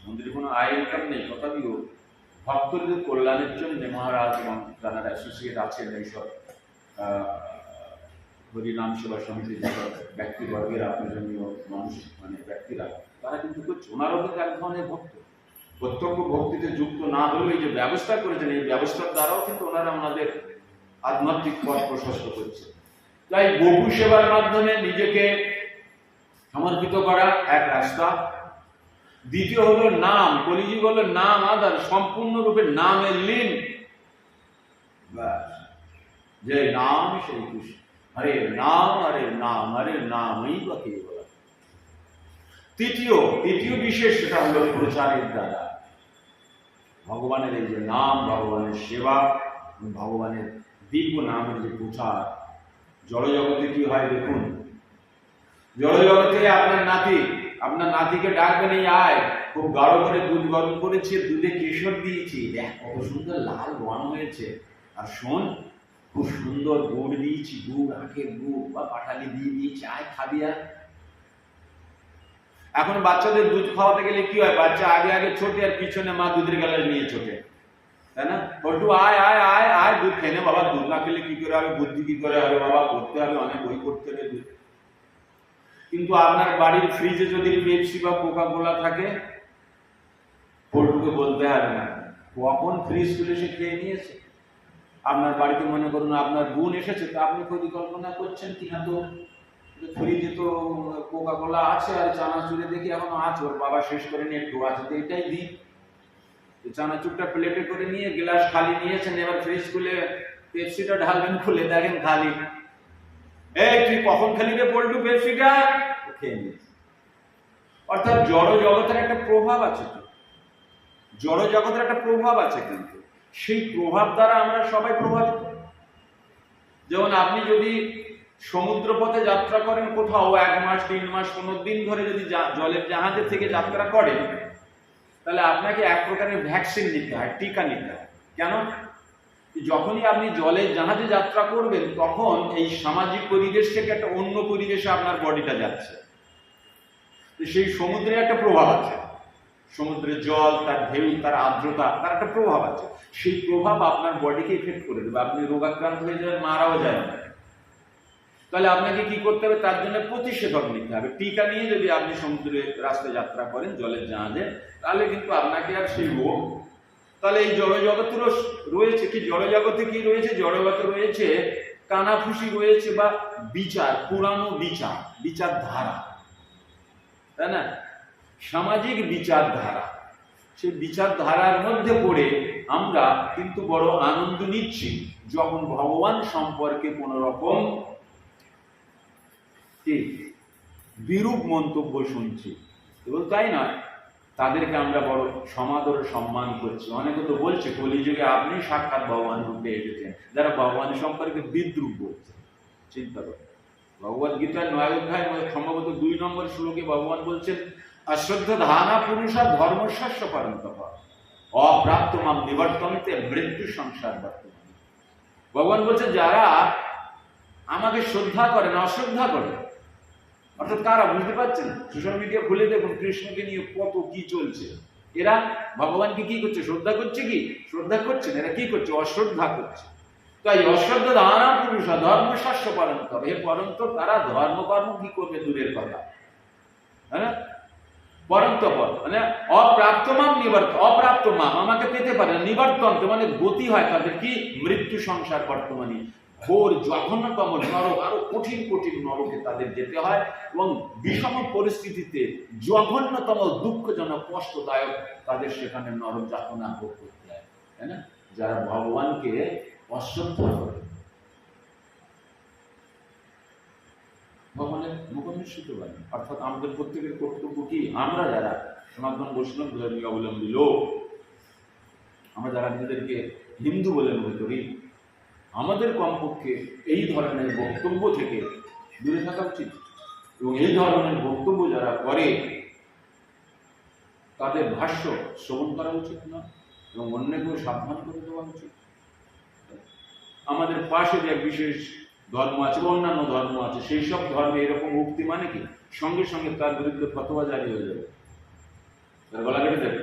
Speaker 1: মন্দিরে কোনো আয় ইনকাম নেই, তথাপিও ভক্তদের কল্যাণের জন্য মহারাজ এবং যারা অ্যাসোসিয়েট আছেন, এইসব হরিনাম সেবা সমিতির যেসব ব্যক্তিবর্গের প্রয়োজনীয় মানুষ, মানে ব্যক্তিরা, তারা কিন্তু করছে। ওনারাও কিন্তু এক ধরনের ভক্ত, প্রত্যক্ষ ভক্তিতে যুক্ত না হলেও এই যে ব্যবস্থা করেছেন, এই ব্যবস্থার দ্বারাও কিন্তু ওনারা আমাদের আধ্যাত্মিক পথ প্রশস্ত করছে। তাই বহু সেবার মাধ্যমে নিজেকে সমর্পিত করা এক রাস্তা। দ্বিতীয় হলো নাম। কলিযুগ হলো নাম আধার, সম্পূর্ণরূপে নামের লীন। যে নাম সেই কৃষ্ণ, হরে নাম হরে নাম, হরে নামই বা কে বলা। তৃতীয় বিশেষ, সেটা হলো প্রচারের দ্বারা ভগবানের এই যে নাম, ভগবানের সেবা, ভগবানের দিব্য নামের যে প্রচার। জড়জগতে কি হয় দেখুন, জড়জগতে আপনার নাতিকে ডাকবেন, এই আয়, খুব গাঢ় করে দুধ গরম করেছে, দুধে কেশর দিয়েছি, দেখ কত সুন্দর লাল রং হয়েছে, আর শোন খুব সুন্দর গুড় দিয়েছি, গুড়, আখের গুড় বা পাটালি দিয়ে দিয়েছি, আয় খাবি। আর এখন বাচ্চাদের দুধ খাওয়াতে গেলে কি হয়, বাচ্চা আগে ছোটে আর পিছনে মা দুধের গ্লাস নিয়ে ছোটে, তাই না? বলটু আয় আয় আয় আয় দুধ খেয়ে নে বাবা, দুধ না খেলে কি করে হবে, বুদ্ধি কি করে হবে বাবা, পড়তে হবে, অনেক বই পড়তে হবে দুধ। কিন্তু আপনার বাড়ির ফ্রিজে যদি পেপসি বা কোকা কোলা থাকে, পল্টুকে বলতে হবে না, কখন ফ্রিজ খুলে সে খেয়ে নিয়েছে। আপনার বাড়িতে মনে করুন আপনার বোন এসেছে, তো আপনি পরিকল্পনা করছেন কিনা, তো ফ্রিজে তো কোকা কোলা আছে আর চানাচুরে দেখি এখনো আছে, ওর বাবা শেষ করে নিয়ে একটু আছে, তো এটাই দিই। চানাচুরটা প্লেটে করে নিয়ে গ্লাস খালি নিয়েছেন, এবার ফ্রিজ খুলে পেপসিটা ঢালবেন, খুলে দেখেন খালি। এই তুই কখন খালি রে পল্টু পেপসিটা, খেয়ে নিয়েছে। অর্থাৎ জড় জগতের একটা প্রভাব আছে, জড় জগতের একটা প্রভাব আছে, কিন্তু সেই প্রভাব দ্বারা আমরা সবাই প্রভাবিত। যেমন আপনি যদি সমুদ্র পথে যাত্রা করেন, কোথাও 1 মাস 3 মাস 15 দিন ধরে যদি জলের জাহাজে থেকে যাত্রা করেন, তাহলে আপনাকে এক প্রকারের ভ্যাকসিন নিতে হয়, টিকা নিতে হয়। কেন? যখনই আপনি জলের জাহাজে যাত্রা করবেন, তখন এই সামাজিক পরিবেশ থেকে একটা অন্য পরিবেশে আপনার বডিটা যাচ্ছে। সেই সমুদ্রে একটা প্রভাব আছে, সমুদ্রের জল, তার ঢেউ, তার আর্দ্রতা, তার একটা প্রভাব আছে। সেই প্রভাব আপনার বডিকে ইফেক্ট করে দেবে, আপনি রোগাক্রান্ত হয়ে যাবেন, মারাও যায় না। তাহলে আপনাকে কি করতে হবে, তার জন্য প্রতিষেধক নিতে হবে। টিকা নিয়ে যদি আপনি সমুদ্রের রাস্তায় যাত্রা করেন জলের জাহাজে, তাহলে কিন্তু আপনাকে আর সেই রোগ। তাহলে এই জড়জগতেরও রয়েছে কি, জড়জগতে কি রয়েছে, জড়জগতে রয়েছে কানাফুসি রয়েছে, বা বিচার, পুরানো বিচারধারা, তাই না? সামাজিক বিচারধারা। সেই বিচারধারার মধ্যে পড়ে আমরা কিন্তু বড় আনন্দ নিচ্ছি, যখন ভগবান সম্পর্কে কোন রকম বিরূপ মন্তব্য শুনছি। এবং তাই নয়, তাদেরকে আমরা বড় সমাদর সম্মান করছি। অনেকে তো বলছে কলিযুগে আপনি সাক্ষাৎ ভগবান রূপে এসেছেন, যারা ভগবান সম্পর্কে বিদ্রুপ বলছে। চিন্তা করো, ভগবদ গীতার 9 অধ্যায় সম্ভবত 2 নম্বর শ্লোকে ভগবান বলছেন, অশ্রদ্ধ ধানা পুরুষা ধর্মশস্য পরন্তপ অপ্রাপ্ত মাম নিবর্তন্তে মৃত্যু সংসার বর্তমান। ভগবান বলছে যারা আমাকে শ্রদ্ধা করেন, অশ্রদ্ধা করে, অর্থাৎ কারা, বুঝতে পারছেন? সোশ্যাল মিডিয়া খুলে দেখুন, কৃষ্ণকে নিয়ে কত কি চলছে। এরা ভগবানকে কি করছে, শ্রদ্ধা করছে কি? শ্রদ্ধা করছেন। এরা কি করছে? অশ্রদ্ধা করছে। তাই অশ্রদ্ধ ধানা পুরুষা ধর্মশস্য পরন্তপ, হে পরন্ত তারা ধর্মকর্ম কি করবে দূরের কথা, হ্যাঁ, পরন্তপ মানে অপ্রাপ্ত মাম নিবর্ত, অপ্রাপ্ত মাম আমাকে পেতে পারে না, নিবর্তন্ত মানে গতি হয় তাদের কি, মৃত্যু সংসার বর্তমানে, ঘোর জঘন্যতম নরক, আরো কঠিন নরকে তাদের যেতে হয়, এবং বিষম পরিস্থিতিতে জঘন্যতম দুঃখজনক কষ্টদায়ক তাদের সেখানে নরক যাতনা ভোগ করতে হয়, তাই না? যারা ভগবানকে অশ্রদ্ধা করে, ভগবানের মুখনিসৃত বাণী। অর্থাৎ আমাদের প্রত্যেকের কর্তব্য কি, আমরা যারা সনাতন বৈষ্ণব ধর্মীয় অবলম্বী লোক, আমরা যারা নিজেদেরকে হিন্দু বলে মনে করি, আমাদের কমপক্ষে এই ধরনের বক্তব্য থেকে দূরে থাকা উচিত। এবং এই ধরনের বক্তব্য যারা করে তাদের ভাষ্য শ্রবণ করা উচিত না, এবং অন্যকেও সাবধান করে দেওয়া উচিত। আমাদের পাশে যে বিশেষ ধর্ম আছে, অন্যান্য ধর্ম আছে, সেই সব ধর্মে এরকম উক্তি মানে কি, সঙ্গে সঙ্গে তার বিরুদ্ধে ফতোয়া জারি হয়ে যাবে, তার গলা কেটে দেবে।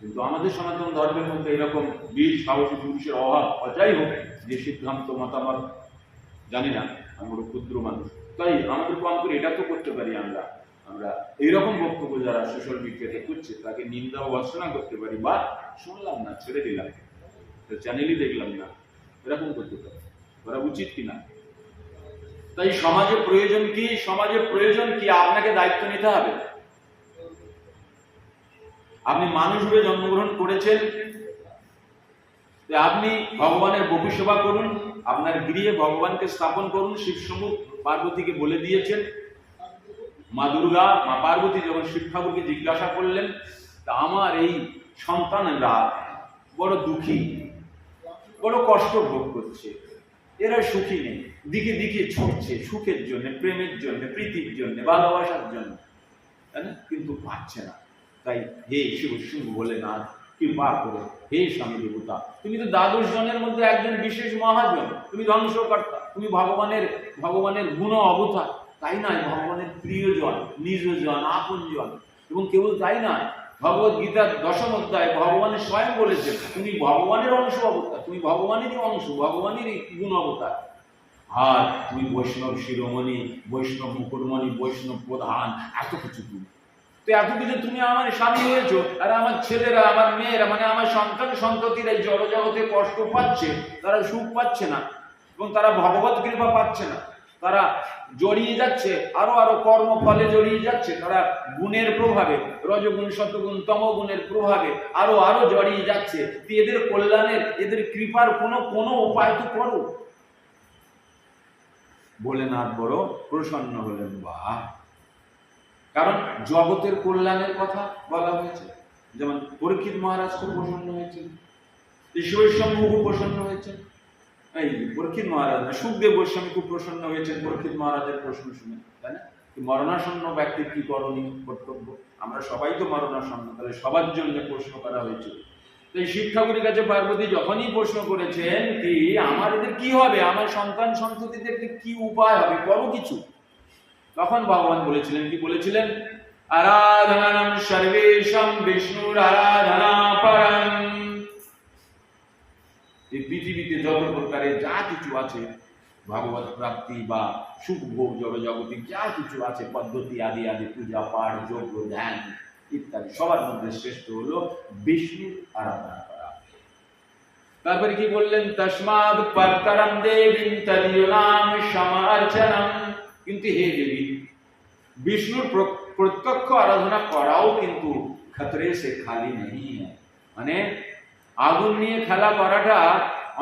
Speaker 1: কিন্তু আমাদের সনাতন ধর্মের মধ্যে এরকম বীর সাহসী পুরুষের অভাব। যাই হোক, যে সিদ্ধান্ত মতামত জানি না, আমরা ক্ষুদ্র মানুষ, তাই আমাদের কম করে এটা তো করতে পারি, আমরা এইরকম বক্তব্য যারা সোশ্যাল মিডিয়াতে করছে তাকে নিন্দা ও ভর্ৎসনা করতে পারি, বা শুনলাম না ছেড়ে দিলাম, চ্যানেলই দেখলাম না, এরকম করতে পারি, করা উচিত কিনা? তাই সমাজে প্রয়োজন কি? সমাজের প্রয়োজন কি? আপনাকে দায়িত্ব নিতে হবে। আপনি মানুষ রূপে জন্মগ্রহণ করেছেন, আপনি ভগবানের বপু সেবা করুন, আপনার গৃহে ভগবানকে স্থাপন করুন। শিবশম্ভু পার্বতীকে বলে দিয়েছেন। মা দুর্গা, মা পার্বতী যখন শিব ঠাকুরকে জিজ্ঞাসা করলেন, তা আমার এই সন্তানরা বড় দুঃখী, বড় কষ্ট ভোগ করছে, এরা সুখী নেই, দিকে দিকে ছুটছে সুখের জন্য, প্রেমের জন্য, প্রীতির জন্য, ভালোবাসার জন্য, তাই না? কিন্তু পাচ্ছে না। তাই হে শিবশম্ভু বলে না, কৃপা করে হে স্বামী দেবতা, তুমি তো দ্বাদশ জনের মধ্যে একজন বিশেষ মহাজন, তুমি ধ্বংসকর্তা, তুমি ভগবানের গুণ অবতার, তাই নয় ভগবানের প্রিয়জন, নিজজন, আপনজন। এবং কেবল তাই নয়, ভগবত গীতার 10ম অধ্যায় ভগবানের স্বয়ং বলেছেন তুমি ভগবানের অংশ অবতার, তুমি ভগবানেরই অংশ, ভগবানেরই গুণ অবতার। আর তুমি বৈষ্ণব শিরোমণি, বৈষ্ণব মুকুটমণি, বৈষ্ণব প্রধান, এত কিছু তুমি। তো এত কিছু তুমি আমার স্বামী হয়েছো, আর আমার ছেলেরা, আমার মেয়েরা, মানে আমার সন্তান সন্ততিরা জগতে কষ্ট পাচ্ছে, তারা সুখ পাচ্ছে না, এবং তারা ভগবত কৃপা পাচ্ছে না, তারা জড়িয়ে যাচ্ছে আরো কর্মফলে জড়িয়ে যাচ্ছে, তারা গুণের প্রভাবে, রজগুণ, সতগুণ, তমগুণের প্রভাবে আরো জড়িয়ে যাচ্ছে। এদের কল্যাণের, এদের কৃপার কোনো উপায় তো করো। ভোলেনাথ বড় প্রসন্ন হলেন। বাহ! কারণ জগতের কল্যাণের কথা বলা হয়েছে। যেমন পরীক্ষিত মহারাজ খুব প্রসন্ন হয়েছেন, শিবশম্ভু খুব প্রসন্ন হয়েছেন, এই পরীক্ষিত মহারাজ না, সুখদেব গোস্বামী খুব প্রসন্ন হয়েছেন পরীক্ষিত মহারাজের প্রশ্ন শুনে, তাই না? মরণাসন্ন ব্যক্তির কি করণীয়, কর্তব্য? আমরা সবাই তো মরণাসন্ন, তাহলে সবার জন্য প্রশ্ন করা হয়েছিল। তাই শিব ঠাকুরের কাছে পার্বতী যখনই প্রশ্ন করেছেন কি আমার এদের কি হবে, আমার সন্তান সন্ততিদের কি উপায় হবে, করো কিছু, তখন ভগবান বলেছিলেন, কি বলেছিলেন? আরাধনাম সর্বেশাম বিষ্ণুর আরাধনা পরম। এই পৃথিবীতে যত প্রকারের যা কিছু আছে, ভগবত প্রাপ্তি বা সুখ ভোগ, জগৎ যা কিছু আছে, পদ্ধতি আদি পূজা পাঠ, যোগ্য, ধ্যান ইত্যাদি, সবার মধ্যে শ্রেষ্ঠ হলো বিষ্ণুর আরাধনা করা। তারপরে কি বললেন? তস্মাদ পরতরম দেবীম তদীয় নাম সমার্চনম। কিন্তু হে দেবী, বিষ্ণুর প্রত্যক্ষ আরাধনা করাও কিন্তু খতরে সে খালি নেই। মানে আগুন নিয়ে খেলা করাটা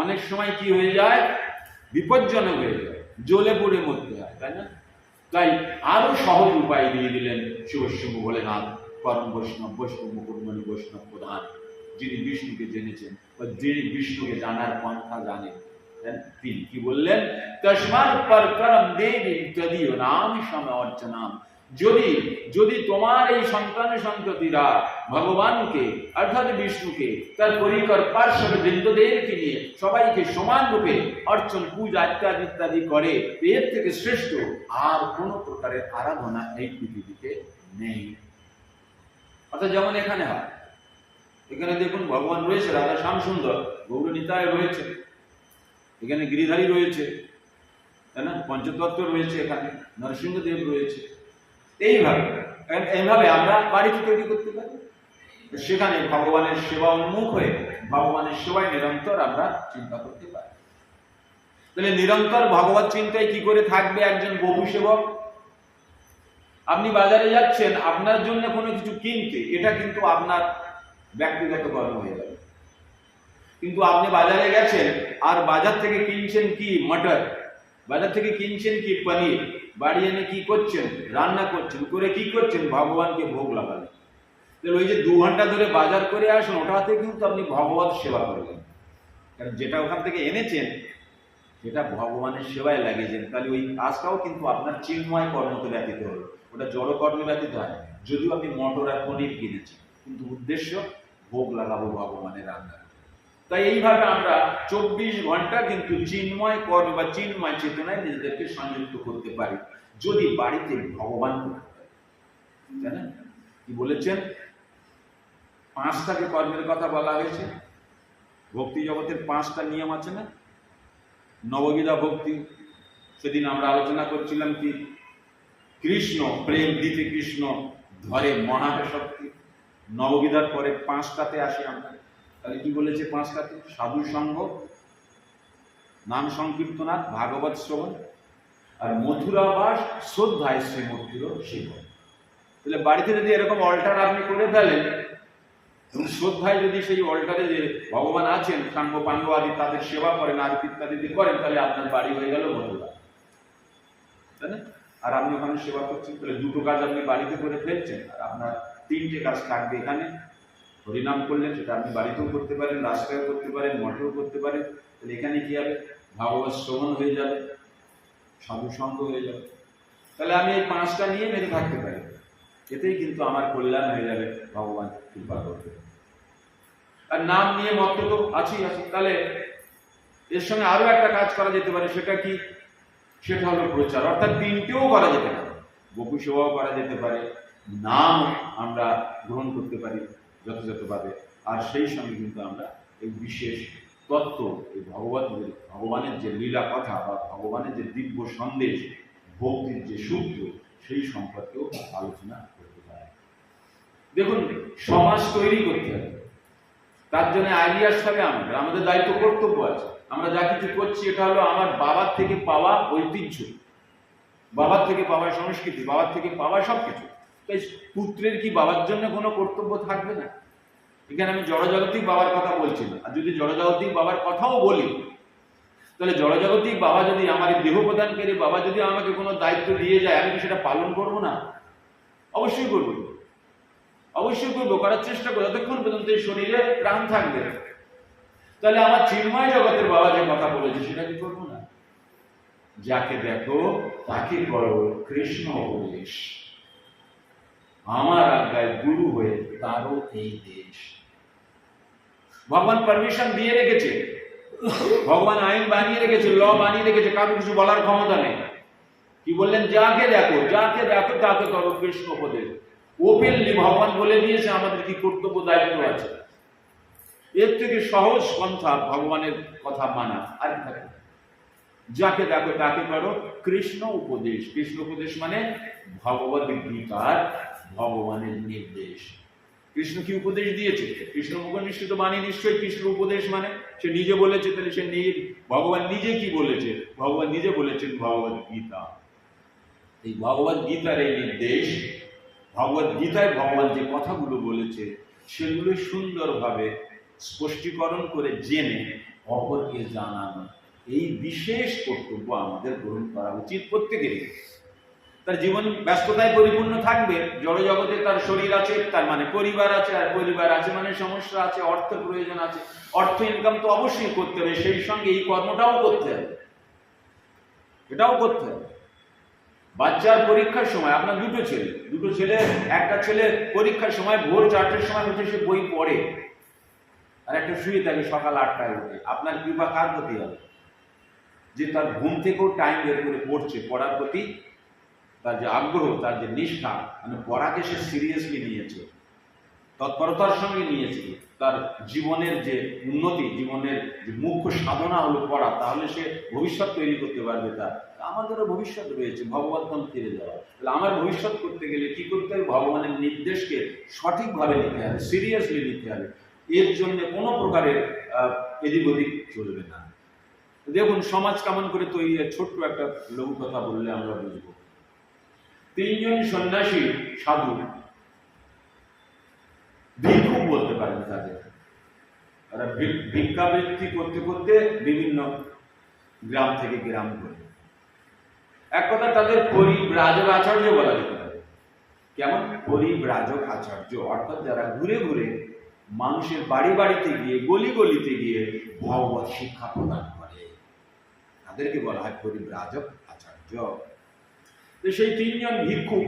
Speaker 1: অনেক সময় কি হয়ে যায়, বিপজ্জনক হয়ে যায়, জ্বলে পুড়ে মরতে হয়, তাই না? তাই আরো সহজ উপায় দিয়ে দিলেন শিবশম্ভু ভোলেনাথ, পরম বৈষ্ণব, বৈষ্ণব মুকুটমণি, বৈষ্ণব প্রধান, যিনি বিষ্ণুকে জেনেছেন বা যিনি বিষ্ণুকে জানার পন্থা জানেন, তিনি কি বললেন? তস্মাৎ পরতরম দেবীম তদীয় নাম সমর্চনাম। যদি তোমার এই সন্তান সন্ততিরা ভগবানকে অর্থাৎ বিষ্ণুকে, তার পরিকর পার্শ্বদ বৃন্দদেরকে নিয়ে সবাইকে সমান রূপে অর্চন, পূজা ইত্যাদি করে, এর থেকে শ্রেষ্ঠ আর কোন প্রকারের আরাধনা এই পৃথিবীতে নেই। অর্থাৎ যেমন এখানে হয়, এখানে দেখুন ভগবান রয়েছে, রাধা শ্যাম সুন্দর, গৌরনিতায় রয়েছে, এখানে গিরিধারী রয়েছে, তাই না? পঞ্চতত্ত্ব রয়েছে, এখানে নরসিংহদেব রয়েছে। এইভাবে আমরা বাড়িতে তৈরি করতে পারি, সেখানে ভগবানের সেবা উন্মুখ হয়ে ভগবানের সেবায় নিরন্তর আমরা চিন্তা করতে পারি। তাহলে নিরন্তর ভগবত চিন্তায় কি করে থাকবে একজন বহু সেবক? আপনি বাজারে যাচ্ছেন আপনার জন্য কোনো কিছু কিনতে, এটা কিন্তু আপনার ব্যক্তিগত কর্ম হয়ে যাবে। কিন্তু আপনি বাজারে গেছেন আর বাজার থেকে কিনছেন কি মটর, বাজার থেকে কিনছেন কি পনির, বাড়ি এনে কি করছেন, রান্না করছেন, করে কি করছেন, ভগবানকে ভোগ লাগালেন। তাহলে ওই যে 2 ঘন্টা ধরে বাজার করে আসুন, ওটাতে কিন্তু আপনি ভগবত সেবা করলেন, কারণ যেটা ওখান থেকে এনেছেন সেটা ভগবানের সেবায় লাগিয়েছেন। তাহলে ওই কাজটাও কিন্তু আপনার চিন্ময় কর্মতে ব্যতীত হলো, ওটা জড় কর্মে ব্যতীত হয়। যদিও আপনি মটর আর পনির কিনেছেন, কিন্তু উদ্দেশ্য ভোগ লাগাবো ভগবানের রান্না। তাই এইভাবে আমরা 24 ঘন্টা কিন্তু চিন্ময় কর্ম বা চিন্ময় চেতনায় নিজেদেরকে সংযুক্ত করতে পারি, যদি বাড়িতে ভগবান করতে পারি, তাই না? কি বলেছেন? 5টাকে কর্মের কথা বলা হয়েছে। ভক্তি জগতের 5টা নিয়ম আছে না? নববিধা ভক্তি, সেদিন আমরা আলোচনা করছিলাম কি কৃষ্ণ প্রেম দিতে কৃষ্ণ ধরে মহাশক্তি। নববিধার পরে 5টাতে আসি আমরা। তাহলে কি বলেছে 5টাতে? সাধু সঙ্গ, নাম সংকীর্তনাথ, ভাগবত শ্রবণ, আর মথুরাবাস, শ্রদ্ধায় শ্রীমূর্তির সেবন। তাহলে বাড়িতে যদি এরকম অল্টার আপনি করে ফেলেন এবং শ্রদ্ধায় যদি সেই অল্টারে যে ভগবান আছেন সাঙ্গ পাঙ্গ আদি তাদের সেবা করেন আর ইত্যাদি করেন, তাহলে আপনার বাড়ি হয়ে গেল মথুরা, তাই না? আর আপনি ওখানে সেবা করছেন, তাহলে 2টো কাজ আপনি বাড়িতে করে ফেলছেন, আর আপনার 3টে কাজ থাকবে এখানে। হরিনাম করলেন, সেটা আপনি বাড়িতেও করতে পারেন, রাস্তায়ও করতে পারেন, মঠেও করতে পারেন। তাহলে এখানে কি হবে? ভাগবত শ্রবণ হয়ে যাবে, সাধু সঙ্গ হয়ে যাবে। তাহলে আমি এই 5টা নিয়ে মেরে থাকতে পারি, এতেই কিন্তু আমার কল্যাণ হয়ে যাবে, ভগবান কৃপা করবে। আর নাম নিয়ে মত তো আছেই আছে। তাহলে এর সঙ্গে আরো একটা কাজ করা যেতে পারে, সেটা কি? সেটা হলো প্রচার, অর্থাৎ 3টেও করা যেতে পারে। গোপী সেবাও করা যেতে পারে, নাম আমরা গ্রহণ করতে পারি যথাযথভাবে, আর সেই সঙ্গে কিন্তু আমরা এই বিশেষ তত্ত্ব, এই ভগবানের যে লীলা কথা বা ভগবানের যে দিব্য সন্দেশ, ভক্তির যে সূত্র, সেই সম্পর্কেও আলোচনা করতে পারি। দেখুন, সমাজ তৈরি করতে হবে, তার জন্য আইডিয়া আসতে হবে। আমাদের দায়িত্ব, কর্তব্য আছে। আমরা যা কিছু করছি এটা হলো আমার বাবার থেকে পাওয়া ঐতিহ্য, বাবার থেকে পাওয়া সংস্কৃতি, বাবার থেকে পাওয়া সবকিছু। তাই পুত্রের কি বাবার জন্য কোনো কর্তব্য থাকবে না? এখানে আমি জড়জাগতিক বাবার কথা বলছি না। আর যদি জড়জাগতিক বাবার কথাও বলি, তাহলে জড়জাগতিক বাবা যদি, আমার দেহ প্রদানকারী বাবা যদি আমাকে কোনো দায়িত্ব দিয়ে যায়, আমি কি সেটা পালন করবো না? অবশ্যই করবো, অবশ্যই করবো, করার চেষ্টা করবো যতক্ষণ পর্যন্ত এই শরীরে প্রাণ থাকবে। তাহলে আমার চিন্ময় জগতের বাবা যে কথা বলেছে সেটা কি করবো না? যাকে দেখো তাকে করো কৃষ্ণ উপদেশ, আমার আজ্ঞায় গুরু হয়ে তারও এই দেশ। ভগবান পারমিশন দিয়ে রেখেছে, ভগবান আইন বানিয়ে রেখেছে, ল বানিয়ে রেখেছে, কারো কিছু বলার ক্ষমতা নেই। কি বললেন? যাকে দেখো তাকে করো কৃষ্ণ উপদেশ। ওপেনলি ভগবান বলে দিয়েছে আমাদের কি কর্তব্য, দায়িত্ব আছে। এর থেকে সহজ পন্থা ভগবানের কথা মানা আর কি থাকে? যাকে দেখো তাকে করো কৃষ্ণ উপদেশ। কৃষ্ণ উপদেশ মানে ভগবদ গীতার ভগবানের নির্দেশ। কৃষ্ণ কি উপদেশ দিয়েছে? কৃষ্ণ মুখনিষ্ঠিত বাণী নিশ্চয়ই কৃষ্ণ উপদেশ মানে সে নিজে বলেছে। তাহলে সে ভগবান নিজে কি বলেছে? ভগবান নিজে বলেছেন ভগবদ গীতা। এই ভগবদ গীতার এই নির্দেশ, ভগবদ গীতায় ভগবান যে কথাগুলো বলেছে সেগুলো সুন্দরভাবে স্পষ্টীকরণ করে জেনে অপরকে জানানো, এই বিশেষ কর্তব্য আমাদের গ্রহণ করা উচিত প্রত্যেকেরই। তার জীবন ব্যস্ততায় পরিপূর্ণ থাকবে, জড়জগতে তার শরীর আছে, তার মানে পরিবার আছে, আর পরিবার আছে মানে সমস্যা আছে, অর্থ প্রয়োজন আছে, অর্থ ইনকাম তো অবশ্যই করতে হবে, সেই সঙ্গে এই কর্মটাও করতে হবে, এটাও করতে হবে। বাচ্চার পরীক্ষার সময়, আপনার দুটো ছেলে, একটা ছেলে পরীক্ষার সময় ভোর 4টের সময় উঠে সে বই পড়ে, আর একটা শুয়ে থাকে সকাল 8টায় উঠে। আপনার কৃপা কার প্রতি হবে? যে তার ঘুম থেকেও টাইম বের করে পড়ছে, পড়ার প্রতি তার যে আগ্রহ, তার যে নিষ্ঠা, মানে পড়াকে সে সিরিয়াসলি নিয়েছে, তৎপরতার সঙ্গে নিয়েছে, তার জীবনের যে উন্নতি, জীবনের যে মুখ্য সাধনা হলো পড়া, তাহলে সে ভবিষ্যৎ তৈরি করতে পারবে। তার আমাদেরও ভবিষ্যৎ রয়েছে, ভগবদ্ধাম ফিরে যাওয়া। তাহলে আমার ভবিষ্যৎ করতে গেলে কি করতে হবে? ভগবানের নির্দেশকে সঠিকভাবে নিতে হবে, সিরিয়াসলি নিতে হবে। এর জন্য কোনো প্রকারের এদিক ওদিক চলবে না। দেখুন সমাজ কেমন করে তৈরি, ছোট্ট একটা লঘু কথা বললে আমরা বুঝবো। 3 জন সন্ন্যাসী সাধু, ভিক্ষুক বলতে পারেন তাদের, তারা ভিক্ষাবৃত্তি করতে করতে বিভিন্ন গ্রাম থেকে গ্রাম করে। এক কথা তাদের পরিব্রাজক আচার্য বলা যেতে পারে। কেমন? পরিব্রাজক আচার্য, অর্থাৎ যারা ঘুরে ঘুরে মানুষের বাড়ি বাড়িতে গিয়ে, গলি গলিতে গিয়ে ভগবত শিক্ষা প্রদান করে, তাদেরকে বলা হয় পরিব্রাজক আচার্য। তো সেই 3 জন ভিক্ষুক,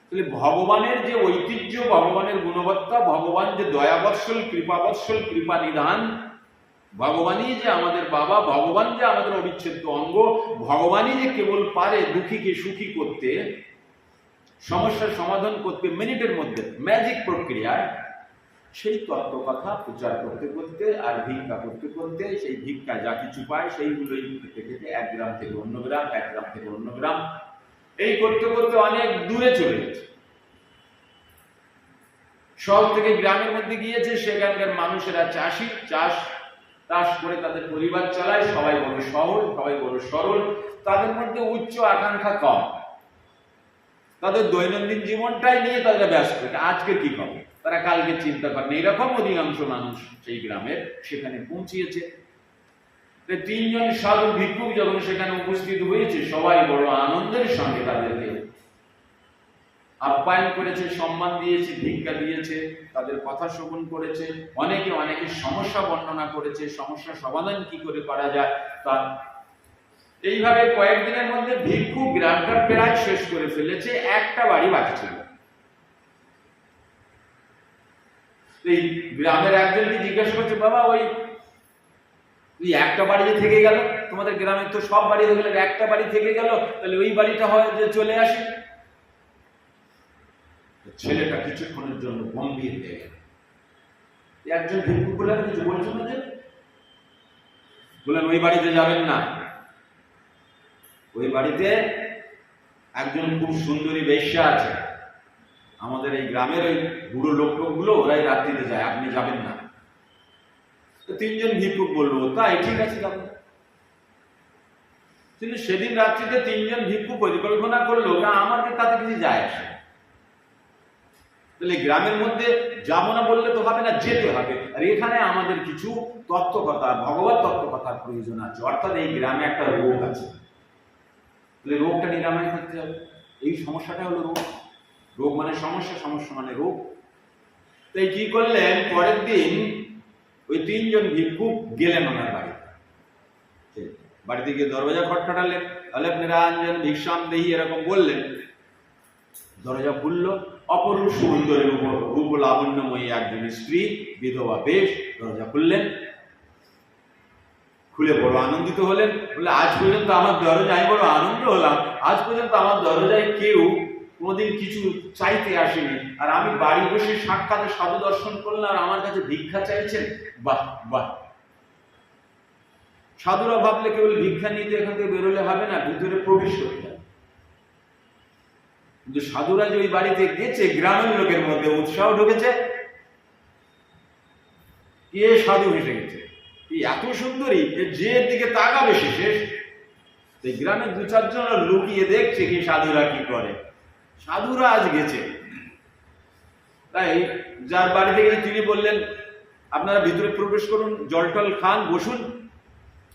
Speaker 1: তাহলে ভগবানের যে ঐতিহ্য, ভগবানের গুণবত্তা, ভগবান যে দয়াবৎসল, কৃপাবৎসল, কৃপা নিধান, ভগবানই যে আমাদের বাবা, ভগবান যে আমাদের অবিচ্ছেদ্য অঙ্গ, ভগবানই যে কেবল পারে দুঃখীকে সুখী করতে, সমস্যার সমাধান করতে মিনিটের মধ্যে, ম্যাজিক প্রক্রিয়ায়। সেই তত্ত্ব কথা প্রচার করতে করতে আর ভিক্ষা করতে করতে, সেই ভিক্ষা যা কিছু পায় সেইগুলোই খেতে খেতে এক গ্রাম থেকে অন্য গ্রাম, এক গ্রাম থেকে অন্য গ্রাম, এই করতে করতে অনেক দূরে চলে গেছে, শহর থেকে গ্রামের মধ্যে গিয়েছে। সেখানকার মানুষেরা চাষি, চাষ করে তাদের পরিবার চালায়, সবাই বড় সহজ, সবাই বড় সরল, তাদের মধ্যে উচ্চ আকাঙ্ক্ষা কম, তাদের দৈনন্দিন জীবনটাই নিয়ে তারা ব্যস্ত। আজকে কি হবে তারা কালকে চিন্তা করেন, এরকম অধিকাংশ মানুষ সেই গ্রামের সেখানে পৌঁছিয়েছে। তিনজন সাধু ভিক্ষুক যখন সেখানে উপস্থিত হয়েছে, সবাই বড় আনন্দের সঙ্গে তাদেরকে আপ্যায়ন করেছে, সম্মান দিয়েছে, ভিক্ষা দিয়েছে, তাদের কথা শ্রবণ করেছে। অনেকে সমস্যা বর্ণনা করেছে, সমস্যা সমাধান কি করে করা যায় তা। এইভাবে কয়েকদিনের মধ্যে ভিক্ষুক গ্রামটা প্রায় শেষ করে ফেলেছে, একটা বাড়ি বাকি ছিল। এই গ্রামের একজনকে জিজ্ঞাসা করছে, বাবা ওই একটা বাড়ি যে থেকে গেল, তোমাদের গ্রামে তো সব বাড়ি হয়ে গেল, একটা বাড়ি থেকে গেল, তাহলে ওই বাড়িটা হয় যে চলে আসে। ছেলেটা কিছুক্ষণের জন্য গম্ভীর হয়ে গেল। একজন ভিক্ষুক বললেন, কিছু বলছো না যে? বললেন, ওই বাড়িতে যাবেন না, ওই বাড়িতে একজন খুব সুন্দরী বেশ্যা আছে, আমাদের এই গ্রামের ওই বুড়ো লোকগুলো ওরাই রাত্রিতে যায়, আপনি যাবেন না। তো তিনজন ভিক্ষুক বললো, তাই ঠিক আছে যাবেন। কিন্তু সেদিন রাত্রিতে তিনজন ভিক্ষুক পরিকল্পনা করলো, আমাদের তাতে কিছু যায় আসে, তাহলে গ্রামের মধ্যে যাবো না বললে তো হবে না, যেতে হবে। আর এখানে আমাদের কিছু তত্ত্বকথা, ভগবত তত্ত্বকথার প্রয়োজন আছে, অর্থাৎ এই গ্রামে একটা রোগ আছে, তাহলে রোগটা নিরাময় করতে হবে। এই সমস্যাটা হলো রোগ, রোগ মানে সমস্যা, সমস্যা মানে রোগ। তাই কি করলেন, পরের দিন ওই তিনজন ভিক্ষুক গেলেন ওনার বাড়িতে, বাড়িতে গিয়ে দরজা খটখটালেন, আলেপ নিরঞ্জন ভিক্ষাম দেহি এরকম বললেন। দরজা খুললো, অপরূপ সুন্দরী রূপ লাবণ্যময়ী একজন স্ত্রী, বিধবা বেশ, দরজা খুললেন। খুলে বড় আনন্দিত হলেন, বলে আজ পর্যন্ত আমার দরজায়, আমি বড় আনন্দ হলাম, আজ পর্যন্ত আমার দরজায় কেউ কোনোদিন কিছু চাইতে আসেনি, আর আমি বাড়ি বসে সাক্ষাৎ সাধু দর্শন করলাম আর আমার কাছে ভিক্ষা চাইছেন। বাহ বাহ। সাধুরা ভাবলে কেবল ভিক্ষা নিতে এখান থেকে বেরোলে হবে না, ভিতরে প্রবেশ করতে হবে। কিন্তু সাধুরা যে ওই বাড়িতে গেছে, গ্রামের লোকের মধ্যে উৎসাহ ঢুকেছে, কে সাধু ভেসে গেছে, এত সুন্দরী, যে দিকে তাকাবে সে শেষ। এই গ্রামের দু চারজন লুকিয়ে দেখছে কি সাধুরা কি করে। সাধুরা আজ গেছে, তাই যার বাড়িতে গেছে তিনি বললেন, আপনারা ভিতরে প্রবেশ করুন, জল টল খান, বসুন।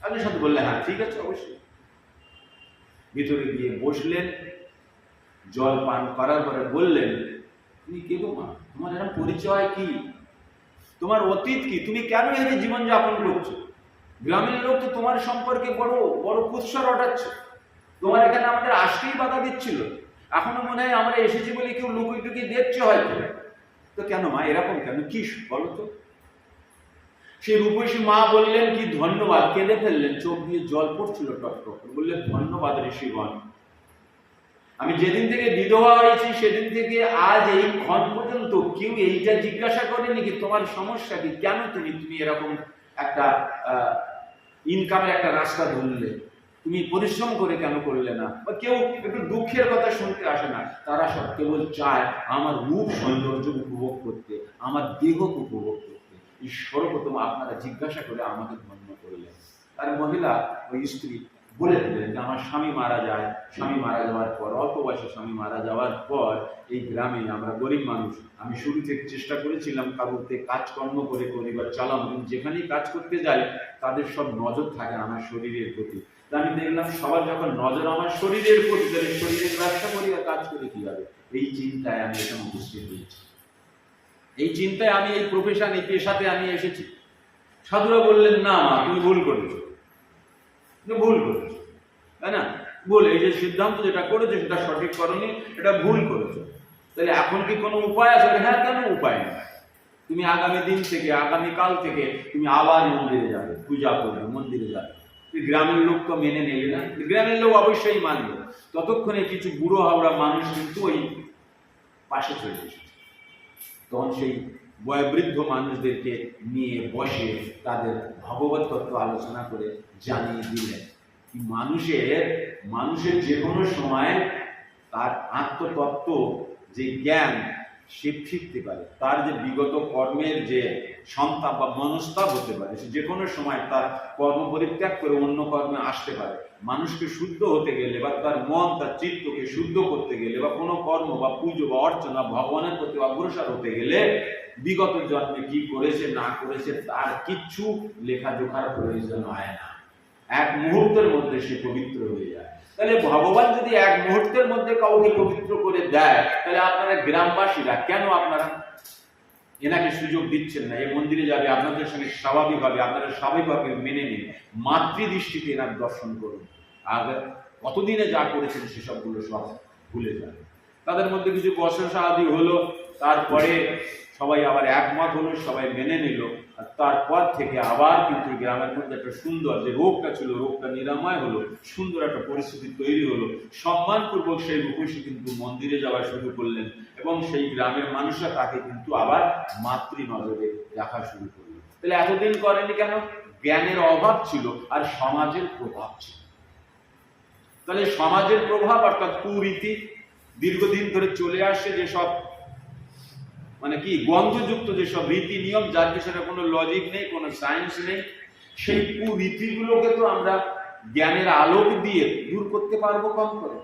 Speaker 1: আপনি সাধু বললেন, হ্যাঁ ঠিক আছে অবশ্যই। ভিতরে গিয়ে বসলেন, জল পান করার পরে বললেন, তুমি কে গো মা, তোমার এরকম পরিচয় কি, তোমার অতীত কি, তুমি কেন এখানে জীবন যাপন করছো? গ্রামের লোক তো তোমার সম্পর্কে বড় বড় কুৎসা রটাচ্ছে, তোমার এখানে আমাদের আসতেই বাধা দিচ্ছিল, এখনো মনে হয় আমরা এসেছি বলে কেউ লুকিয়ে টুকিয়ে দেখছে হয়তো। তো কেন মা এরকম কেন, কি বলো তো? সেই রূপসী মা বললেন কি ধন্যবাদ, কেঁদে ফেললেন, চোখ দিয়ে জল পড়ছিল টক টক, বললেন ধন্যবাদ ঋষিগণ, আমি যেদিন থেকে বিধবা হয়েছি সেদিন থেকে আজ এই ক্ষণ পর্যন্ত কেউ এইটা জিজ্ঞাসা করেনি কি তোমার সমস্যা কি, কেন তুমি এরকম একটা ইনকামের একটা রাস্তা ধরলে, তুমি পরিশ্রম করে কেন করলে না, বা কেউ একটু দুঃখের কথা শুনতে আসে না, তারা সব কেবল চায় আমার রূপ সৌন্দর্য উপভোগ করতে, আমার দেহকে উপভোগ করতে। এই সর্বপ্রথম আপনারা জিজ্ঞাসা করে আমাকে ধন্য করলেন। আর মহিলা ওই স্ত্রী বলে দিলেন যে আমার স্বামী মারা যায়, স্বামী মারা যাওয়ার পর, অল্প বয়সে স্বামী মারা যাওয়ার পর এই গ্রামে আমরা গরিব মানুষ, আমি শুরু থেকে চেষ্টা করেছিলাম কারোতে কাজকর্ম করে পরিবার চালাম, কিন্তু যেখানেই কাজ করতে যাই তাদের সব নজর থাকে আমার শরীরের প্রতি। আমি দেখলাম সবার যখন নজর আমার শরীরের প্রতি, তাহলে শরীরের ব্যবসা করি আর কাজ করে কি হবে, এই চিন্তায় আমি এখানে উপস্থিত হয়েছি, এই চিন্তায় আমি এই প্রফেশন, এই পেশাতে আমি এসেছি। সাধুরা বললেন, না মা তুমি ভুল করেছো, ভুল করেছো, তাই না, ভুল, এই যে সিদ্ধান্ত যেটা করেছো সেটা সঠিক করনি, এটা ভুল করেছো। তাহলে এখন কি কোনো উপায় আছে? হ্যাঁ, কেন উপায় নেই, তুমি আগামী দিন থেকে, আগামীকাল থেকে তুমি আবার মন্দিরে যাবে, পূজা করবে, মন্দিরে যাবে। গ্রামের লোক তো মেনে নেবে না, গ্রামের লোক অবশ্যই মানবে। ততক্ষণে কিছু বুড়ো হাওড়া মানুষ কিন্তু ওই পাশে চলে এসেছে, তখন সেই বয়োবৃদ্ধ মানুষদেরকে নিয়ে বসে তাদের ভগবত তত্ত্ব আলোচনা করে জানিয়ে দিলেন মানুষের যে কোনো সময় তার আত্মতত্ত্ব যে জ্ঞান সে শিখতে পারে, তার যে বিগত কর্মের যে সন্তাপ বা মনস্তাপ হতে পারে, সে যে কোনো সময় তার কর্ম পরিত্যাগ করে অন্য কর্মে আসতে পারে। মানুষকে শুদ্ধ হতে গেলে বা তার মন তার চিত্তকে শুদ্ধ করতে গেলে বা কোনো কর্ম বা পুজো বা অর্চনা ভগবানের প্রতি অগ্রসর হতে গেলে বিগত জন্মে কি করেছে না করেছে তার কিচ্ছু লেখাজোখার প্রয়োজন হয় না, এক মুহূর্তের মধ্যে সে পবিত্র হয়ে যায়। তাহলে ভগবান যদি এক মুহূর্তের মধ্যে কাউকে পবিত্র করে দেয়, তাহলে আপনারা গ্রামবাসীরা কেন আপনারা এনাকে সুযোগ দিচ্ছেন না? এই মন্দিরে যাবে, আপনাদের সঙ্গে স্বাভাবিকভাবে আপনারা স্বাভাবিকভাবে মেনে নিন, মাতৃদৃষ্টিতে এনার দর্শন করুন, আর কতদিনে যা করেছেন সেসবগুলো সব ভুলে যাবে। তাদের মধ্যে কিছু বচসা আদি হলো, তারপরে সবাই আবার একমত হলো, সবাই মেনে নিল, আর তারপর থেকে আবার কিন্তু গ্রামের মধ্যে একটা সুন্দর যে রোগটা ছিল রোগটা নিরাময় হলো, সুন্দর একটা পরিস্থিতি তৈরি হলো। সম্মানপূর্বক সেই রূপসী কিন্তু মন্দিরে যাওয়া শুরু করলেন এবং সেই গ্রামের মানুষরা তাকে কিন্তু আবার মাতৃ নজরে দেখা শুরু করলো। তাহলে এতদিন করেনি কেন? জ্ঞানের অভাব ছিল আর সমাজের প্রভাব ছিল। তাহলে সমাজের প্রভাব অর্থাৎ কুরীতি দীর্ঘদিন ধরে চলে আসছে, যেসব মানে কি গন্ধযুক্ত যেসব রীতি নিয়ম, যার পিছনে কোনো লজিক নেই, কোনো সায়েন্স নেই, সেই কুরীতিগুলোকে তো আমরা জ্ঞানের আলোক দিয়ে দূর করতে পারবো কম করে।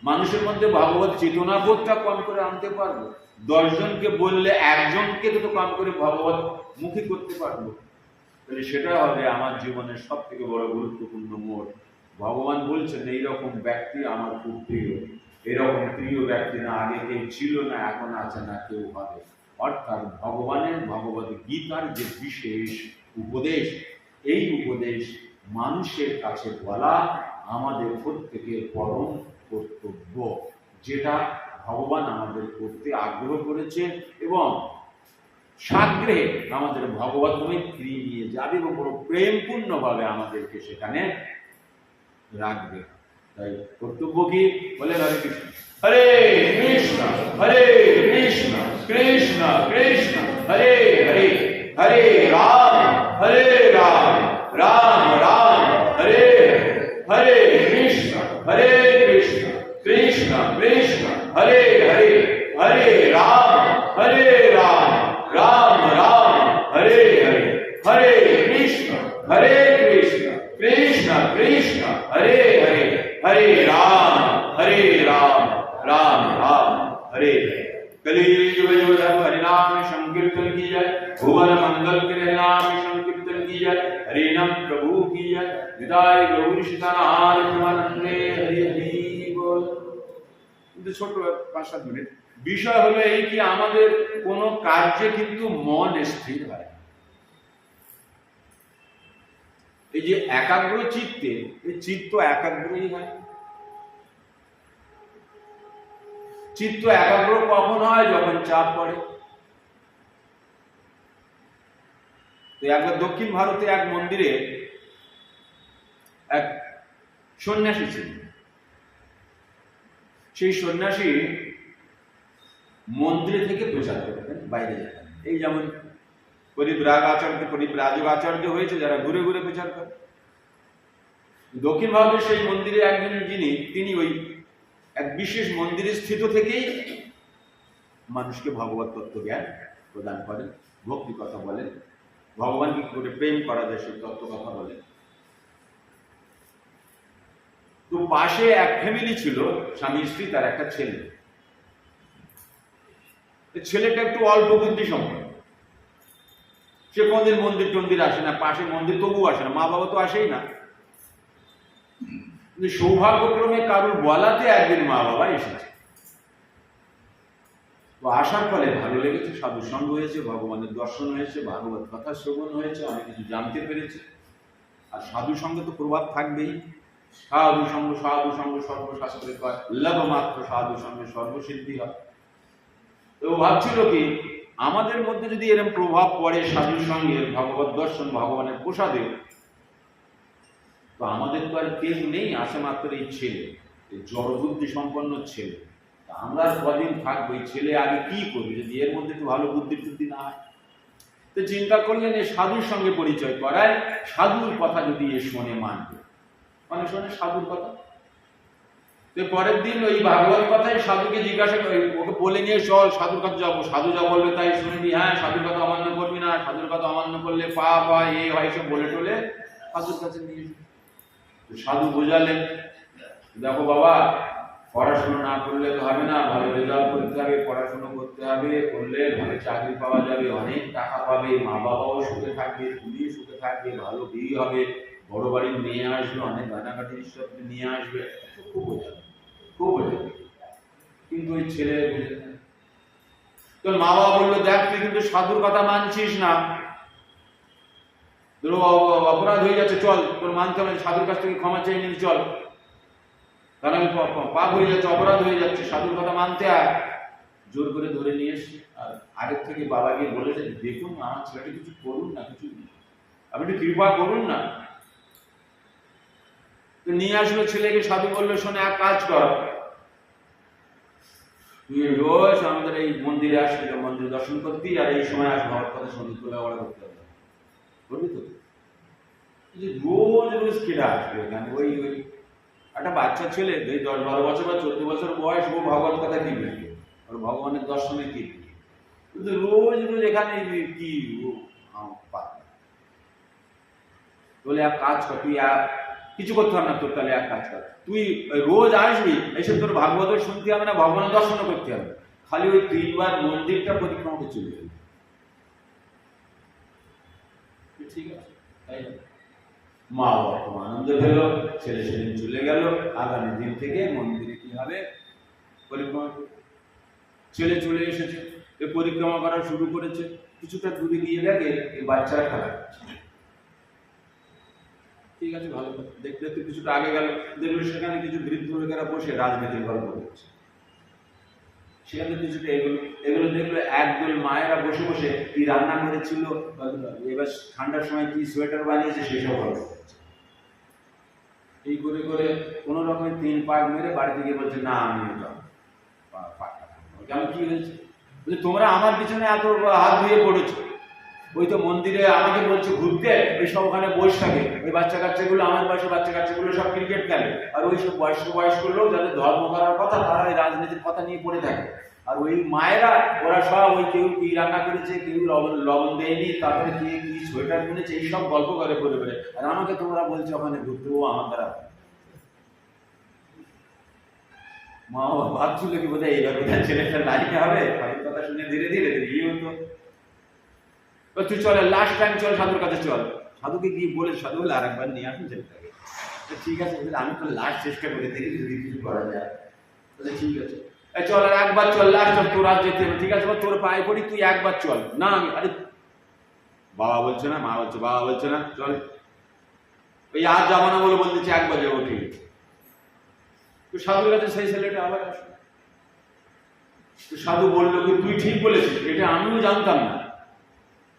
Speaker 1: মানুষের মধ্যে ভগবত চেতনাবোধটা কম করে আনতে পারবো। 10 জনকে বললে একজনকে তো কম করে ভগবত মুখী করতে পারবো। তাহলে সেটা হবে আমার জীবনের সব থেকে বড় গুরুত্বপূর্ণ মোড়। ভগবান বলছেন এইরকম ব্যক্তি আমার খুব প্রিয়, এরকম প্রিয় ব্যক্তি না আগে কেউ ছিল, না এখন আছে, না কেউ হবে। অর্থাৎ ভগবানের ভগবত গীতার যে বিশেষ উপদেশ, এই উপদেশ মানুষের কাছে বলা আমাদের প্রত্যেকের পরম কর্তব্য, যেটা ভগবান আমাদের করতে আগ্রহ করেছে এবং সাগ্রহে আমাদের ভগবতময় ফিরিয়ে নিয়ে যাবে এবং বড় প্রেমপূর্ণভাবে আমাদেরকে সেখানে রাখবে। তাই কর্তব্য কি? বলে হরে কৃষ্ণ হরে কৃষ্ণ হরে কৃষ্ণ কৃষ্ণ কৃষ্ণ হরে হরে, হরে রাম হরে রাম রাম রাম হরে হরে, কৃষ্ণ হরে কৃষ্ণ কৃষ্ণ কৃষ্ণ হরে হরে, হরে রাম রাম রাম হরে হরে, হরে কৃষ্ণ কৃষ্ণ কৃষ্ণ হরে হরে, হরে রাম राम राम हरे हरे। कलियुग हरिनाम संकीर्तन की जाए, भुवन मंगल के हरिनाम संकीर्तन की जाए, हरि नाम प्रभु की जाए, विदाय गौरी सीताराम हरि हरि बोल। কিন্তু ছোট 5-7 মিনিট বিষয় হলো এই কি আমাদের কোন কার্যে কিন্তু মন স্থির হয়। এই যে একাগ্র চিত্তে, এই চিত্ত একাগ্রই হয়। চিত্ত একাগ্র কখন হয়? যখন চাপ পড়ে। তো একবার দক্ষিণ ভারতে এক মন্দিরে এক সন্ন্যাসী ছিল। সেই সন্ন্যাসী মন্দিরে থেকে প্রচার করতেন, বাইরে যেতেন। এই যেমন পরিব্রাজক আচার্য হয়েছে যারা ঘুরে ঘুরে প্রচার করে। দক্ষিণ ভারতের সেই মন্দিরে একজন তিনি ওই এক বিশেষ মন্দিরে স্থিত থেকেই মানুষকে ভগবত তত্ত্ব জ্ঞান প্রদান করেন, ভক্তি কথা বলেন, ভগবানকে কি করে প্রেম করা যায় সেই তত্ত্ব কথা বলেন। তো পাশে এক ফ্যামিলি ছিল, স্বামী স্ত্রী, তার একটা ছেলে। ছেলেটা একটু অল্প বুদ্ধি সম্পন্ন, সে কোনদিন মন্দির টন্দির আসে না, পাশে মন্দির তবু আসে না, মা বাবা তো আসেই না। সৌভাগ্যক্রমে কারুর বলাতে একদিন মা বাবা এসেছে। তো আসার ফলে ভালো লেগেছে, সাধু সঙ্গ হয়েছে, ভগবানের দর্শন হয়েছে, ভাগবত কথা শ্রবণ হয়েছে, অনেক কিছু জানতে পেরেছে। আর সাধু সঙ্গে তো প্রভাব থাকবেই। সাধু সঙ্গ সর্বশাস্ত্রে কয়, লবমাত্র সাধু সঙ্গে সর্বসিদ্ধি হয়। তো ভাবছিল কি আমাদের মধ্যে যদি এরকম প্রভাব পড়ে সাধু সঙ্গের, ভগবত দর্শন, ভগবানের প্রসাদে, তো আমাদের তো আর কেউ নেই, আসে মাত্র এই ছেলে, এই জড়বুদ্ধি সম্পন্ন ছেলে। আমরা কদিন থাকবো, এই ছেলে আগে কি করবে যদি এর মধ্যে একটু ভালো বুদ্ধি টুদ্ধি না হয়। তো চিন্তা করলেন এই সাধুর সঙ্গে পরিচয় করায়, সাধুর কথা যদি এ শোনে মানবে, মানে শোনে সাধুর কথা। তো তো পরের দিন ওই ভাগবত কথায় সাধুকে জিজ্ঞাসা করে, ওকে বলে নিয়ে চল সাধুর কাছে যাবো। সাধু যা বলবে তাই শুনবি, হ্যাঁ সাধুর কথা অমান্য করবি না, সাধুর কথা অমান্য করলে পাপ হয়, এই হয়, সব বলে টলে সাধুর কাছে নিয়ে সাধু বোঝালেন, দেখো বাবা, পড়াশোনা না করলে তো হবে না, ভালো রেজাল্ট করতে হবে, পড়াশোনা করতে হবে, করলে ভালো চাকরি পাওয়া যাবে, অনেক টাকা পাবে, মা বাবাও সুখে থাকবে, তুমি সুখে থাকবে, ভালো বিয়ে হবে, বড় বাড়ির মেয়ে আসবে, অনেক গানাগাটি সব নিয়ে আসবে, খুব বোঝাবে, খুব বোঝাবে। কিন্তু ওই ছেলে তোর মা বাবা বললো, দেখ তুই কিন্তু সাধুর কথা মানছিস না, তোর অপরাধ হয়ে যাচ্ছে, চল তোর মানতে হবে, সাধুর কাছ থেকে ক্ষমা চেয়ে নিবি, চল, কারণ পাপ হয়ে যাচ্ছে, অপরাধ হয়ে যাচ্ছে, সাধুর কথা মানতে হয়। জোর করে ধরে নিয়ে এসে আর আগের থেকে বাবা গিয়ে বলেছে, দেখুন আমার ছেলেটা কিছু করুন না, কিছু আপনি একটু কৃপা করুন না। তো নিয়ে আসলো ছেলেকে, সাধু বললো, শোনে এক কাজ কর, তুই রোজ আমাদের এই মন্দিরে আসবি, মন্দির দর্শন করতি, আর এই সময় আসবো, আমার কথা সঙ্গীত তোলা করতে হবে, বলবি তো? রোজ রোজ কেটে আসবে এখানে, ওই ওই একটা বাচ্চা ছেলে, এই 10-12 বছর বা 14 বছর বয়স, ও ভগবান কথা কি বলবে, ওর ভগবানের দর্শনে কি, কিন্তু রোজ রোজ এখানে কি বলে, এক কাজ কর, তুই কিছু করতে হবে না তোর, তাহলে এক কাজ কর, তুই রোজ আসবি, এসে তোর ভাগবত শুনতে হবে না, ভগবানের দর্শন করতে হবে, খালি ওই 3 বার মন্দিরটা পরিক্রমা করে চলে যাবে। ঠিক আছে, তাই মা বাবা খুব আনন্দ পেল, ছেলে সেদিন চলে গেল, আগামী দিন থেকে মন্দিরে কি হবে পরিক্রমা। ছেলে চলে এসেছে, পরিক্রমা করা শুরু করেছে, কিছুটা দূরে গিয়ে দেখে এই বাচ্চারা খেলা করছে, ঠিক আছে, ভালো দেখতে দেখতে কিছুটা আগে গেল, দেখলো সেখানে কিছু বৃদ্ধ লোকেরা বসে রাজনীতির গল্প করছে, সেখানে কিছুটা এগুলো এগুলো দেখলো একদল মায়েরা বসে বসে কি রান্না করেছিল, এবার ঠান্ডার সময় কি সোয়েটার বানিয়েছে সেসব গল্প করছে। এই করে করে কোনো রকমের 3 পাক মেরে বাড়িতে গিয়ে বলছে, না আমি কেন, কি হয়েছে, তোমরা আমার পিছনে এত হাত ধুয়ে পড়েছো, ওই তো মন্দিরে আমাকে বলছে ঘুরতে, ওই সব ওখানে বসে থাকে, ওই বাচ্চা কাচ্চাগুলো, আমার বয়সের বাচ্চা কাচ্চাগুলো সব ক্রিকেট খেলে, আর ওই সব বয়স্ক লোক যাদের ধর্ম করার কথা, তারা ওই রাজনীতির কথা নিয়ে পড়ে থাকে, আর ওই মায়েরা ওরা সব ওই কেউ কি রান্না করেছে, কেউ লবণ দেয়নি, তারপরে কে কি সোয়েটার কিনেছে, এইসব গল্প করে পড়ে পড়ে, আর আমাকে তোমরা বলছো ওখানে ঘুরতে, ও আমার দ্বারা মা বাবা ভাবছিল কি বোধহয় এইবার বোধহয় ছেলেটার লাইনে হবে, সাধুর কথা শুনে ধীরে ধীরে ইয়ে হতো। তুই চলে লাস্ট টাইম চল সাধুর কাছে চল, সাধুকে গিয়ে বলে, সাধু বলে আরেকবার নিয়ে আসুন ছেলেটাকে, ঠিক আছে, আমি তো লাস্ট চেষ্টা করে দেখি যদি কিছু করা যায়, ঠিক আছে চল, আর একবার চল, লাস্ট তোর আজ যেতে হবে, ঠিক আছে তোর পায়ে পড়ি, তুই একবার চল, না আমি, আরে বাবা বলছে না, মা বলছে, বাবা বলছে না, চল, ওই আর যাবো না বলে বলতেছে, একবার যাবো, ঠিক আছে। তো সাধুর কাছে সেই ছেলেটা আবার আসলো, তো সাধু বললো কি, তুই ঠিক বলেছিস, এটা আমিও জানতাম না,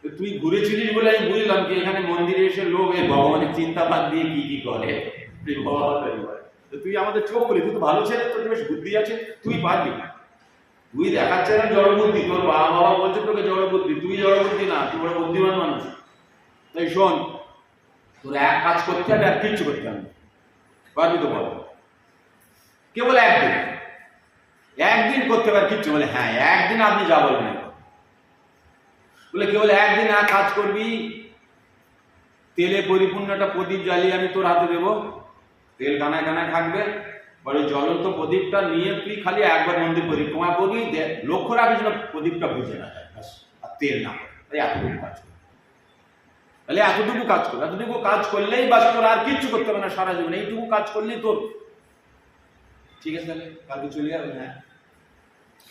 Speaker 1: তুই ঘুরেছিলিস বলে আমি বুঝলাম কি এখানে মন্দিরে এসে লোক এই ভগবানের চিন্তা বাদ দিয়ে কি কি করে, তুই আমাদের চোখ বলি, তুই তো ভালো ছেলে, তোর বেশ বুদ্ধি আছে, তুই পারবি, তুই দেখাচ্ছে না জড়বুদ্ধি, তোর বাবা বলছে তোকে জড়বুদ্ধি, তুই জড়বুদ্ধি না, তুই বড় বুদ্ধিমান মানুষ। তাই শোন, তোর এক কাজ করতে হবে আর কিচ্ছু করতে হবে, পারবি তো বল, কেবল একদিন করতে পারে কিচ্ছু, বলে হ্যাঁ একদিন, আপনি যা বলবেন বলে, কেবল একদিন এক কাজ করবি, তেলে পরিপূর্ণ একটা প্রদীপ জ্বালিয়ে আমি তোর হাতে দেবো, তেল কানায় কানায় থাকবে, বলে জ্বলন্ত প্রদীপটা নিয়ে তুই খালি একবার মন্দির পরিক্রমা করবি, লক্ষ্য রাখিস যেন প্রদীপটা বুঝে না যায়, আর তেল না করে, এতটুকু কাজ করবে, তাহলে এতটুকু কাজ করলেই বাস, তোর আর কিচ্ছু করতে হবে না সারা জীবন, এইটুকু কাজ করলেই তোর ঠিক আছে। তাহলে কালকে চলে যাবে, হ্যাঁ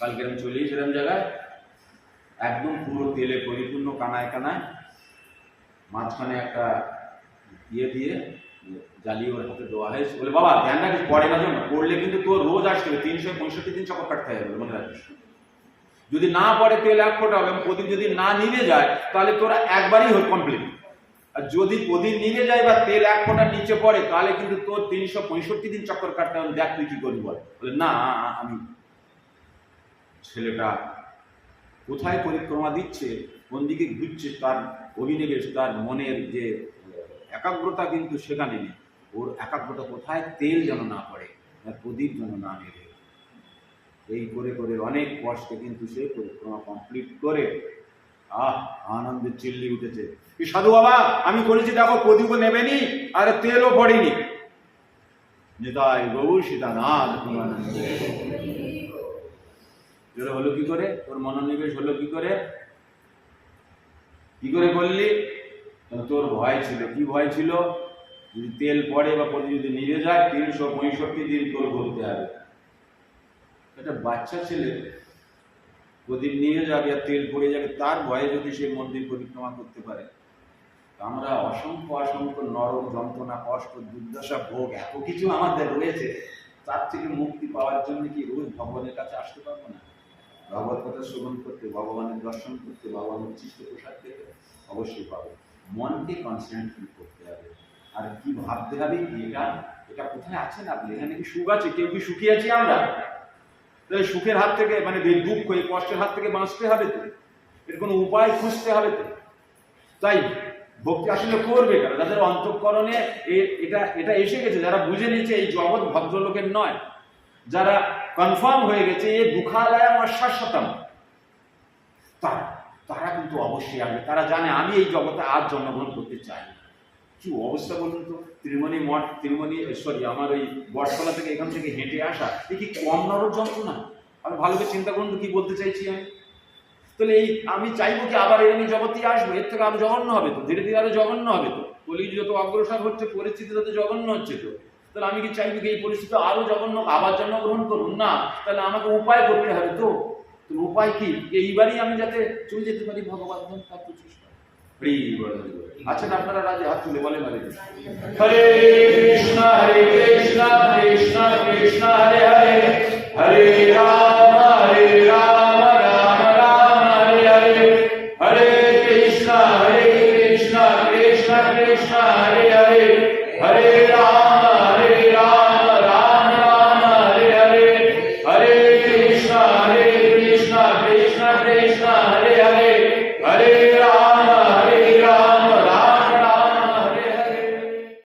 Speaker 1: কালকে আমি চলে এসেছিলাম জায়গায়, একদম পুরো তেলে পরিপূর্ণ কানায় কানায়, মাঝখানে একটা ইয়ে দিয়ে জ্বালিয়ে ওর হাতে দেওয়া হয়েছে, বলে বাবা ধ্যান রাখিস, পড়ে না জন্য, পড়লে কিন্তু তোর রোজ আসতে হবে, 365 দিন চক্কর কাটতে হবে, মনে রাখিস, যদি না পড়ে তেল 1 ফোঁটা হবে, প্রদীপ যদি না নিভে যায় তাহলে তোরা একবারই হোক কমপ্লিট, আর যদি প্রদীপ নিভে যায় বা তেল 1 ফোঁটা নিচে পড়ে তাহলে কিন্তু তোর 365 দিন চক্কর কাটতে হবে, দেখ তুই কি করবি বলে, না আমি, ছেলেটা কোথায় পরিক্রমা দিচ্ছে, কোন দিকে ঘুরছে, তার অভিনিবেশ, তার মনের যে একাগ্রতা কিন্তু সেখানে নেই, ওর একাগ্রতা কোথায়, তেল যেন না পড়ে, আর প্রদীপ যেন না নেবে। এই করে করে অনেক কষ্টে কিন্তু সে পরিক্রমা কমপ্লিট করে আনন্দে চিল্লি উঠেছে, কি সাধু বাবা আমি করেছি দেখো, প্রদীপও নেবেনি আর তেলও পড়েনি। নিতাই গৌর সীতানাথ হলো কি করে, তোর মনোনিবেশ হলো কি করে, কি করে করলি? তোর ভয় ছিল। কি ভয় ছিল? যদি তেল পড়ে বা প্রদীপ যদি নিভে যায় 365 দিন তোর করতে হবে। একটা বাচ্চা ছেলে প্রদীপ নিয়ে যাবে আর তেল পড়ে যাবে, তার ভয়ে যদি সে মন্দির পরিক্রমা করতে পারে, আমরা অসংখ্য অসংখ্য নরক যন্ত্রণা কষ্ট দুর্দশা ভোগ এত কিছু আমাদের রয়েছে, তার থেকে মুক্তি পাওয়ার জন্য কি রোজ ভগবানের কাছে আসতে পারবো না? ভগবত কথা শ্রবণ করতে, ভগবানের দর্শন করতে, ভগবানের উচ্ছিষ্ট প্রসাদ পেতে অবশ্যই পাবো। মনকে কনসেন্ট্রেট করতে হবে। আর কি ভাবতে হবে, এটা কোথায় আছে না, এখানে কি সুখ আছে? কেউ কি সুখী আছি আমরা? সুখের হাত থেকে মানে দুঃখ এই কষ্টের হাত থেকে বাঁচতে হবে তো, এর কোনো উপায় খুঁজতে হবে তো। তাই ভক্তি আসলে করবে কারা? যাদের অন্তঃকরণে এটা এসে গেছে, যারা বুঝে নিয়েছে এই জগৎ ভদ্রলোকের নয়, যারা কনফার্ম হয়ে গেছে এ দুঃখালয় আমার শাশ্বতম, তারা কিন্তু অবশ্যই আসবে। তারা জানে আমি এই জগতে আজ জন্মগ্রহণ করতে চাই। কি অবস্থা বলুন তো, ত্রিমণি মঠ, আমার ওই বটতলা থেকে এখান থেকে হেঁটে আসা, এ কি কম নরক যন্ত্রণা? আমি ভালো করে চিন্তা করুন তো কি বলতে চাইছি আমি। তাহলে আমি চাইবো কি আবার এই জগতেই আসবো? এর থেকে আরো জঘন্য হবে তো, ধীরে ধীরে আরো জঘন্য হবে তো। কলিযুগ যত অগ্রসর হচ্ছে, পরিস্থিতি তত জঘন্য হচ্ছে তো। তাহলে আমি কি চাইবো কি এই পরিস্থিতি আরো জঘন্য আবার জন্মগ্রহণ করুন? না, তাহলে আমাকে উপায় করতে হবে তো। উপায় কি? এইবারই আমি যাতে চলে যেতে পারি ভগবান, তার প্রচেষ্টা। আছেন আপনারা রাজে? হাত তুলে বলেন হরে কৃষ্ণ হরে কৃষ্ণ কৃষ্ণ কৃষ্ণ হরে হরে, হরে রাম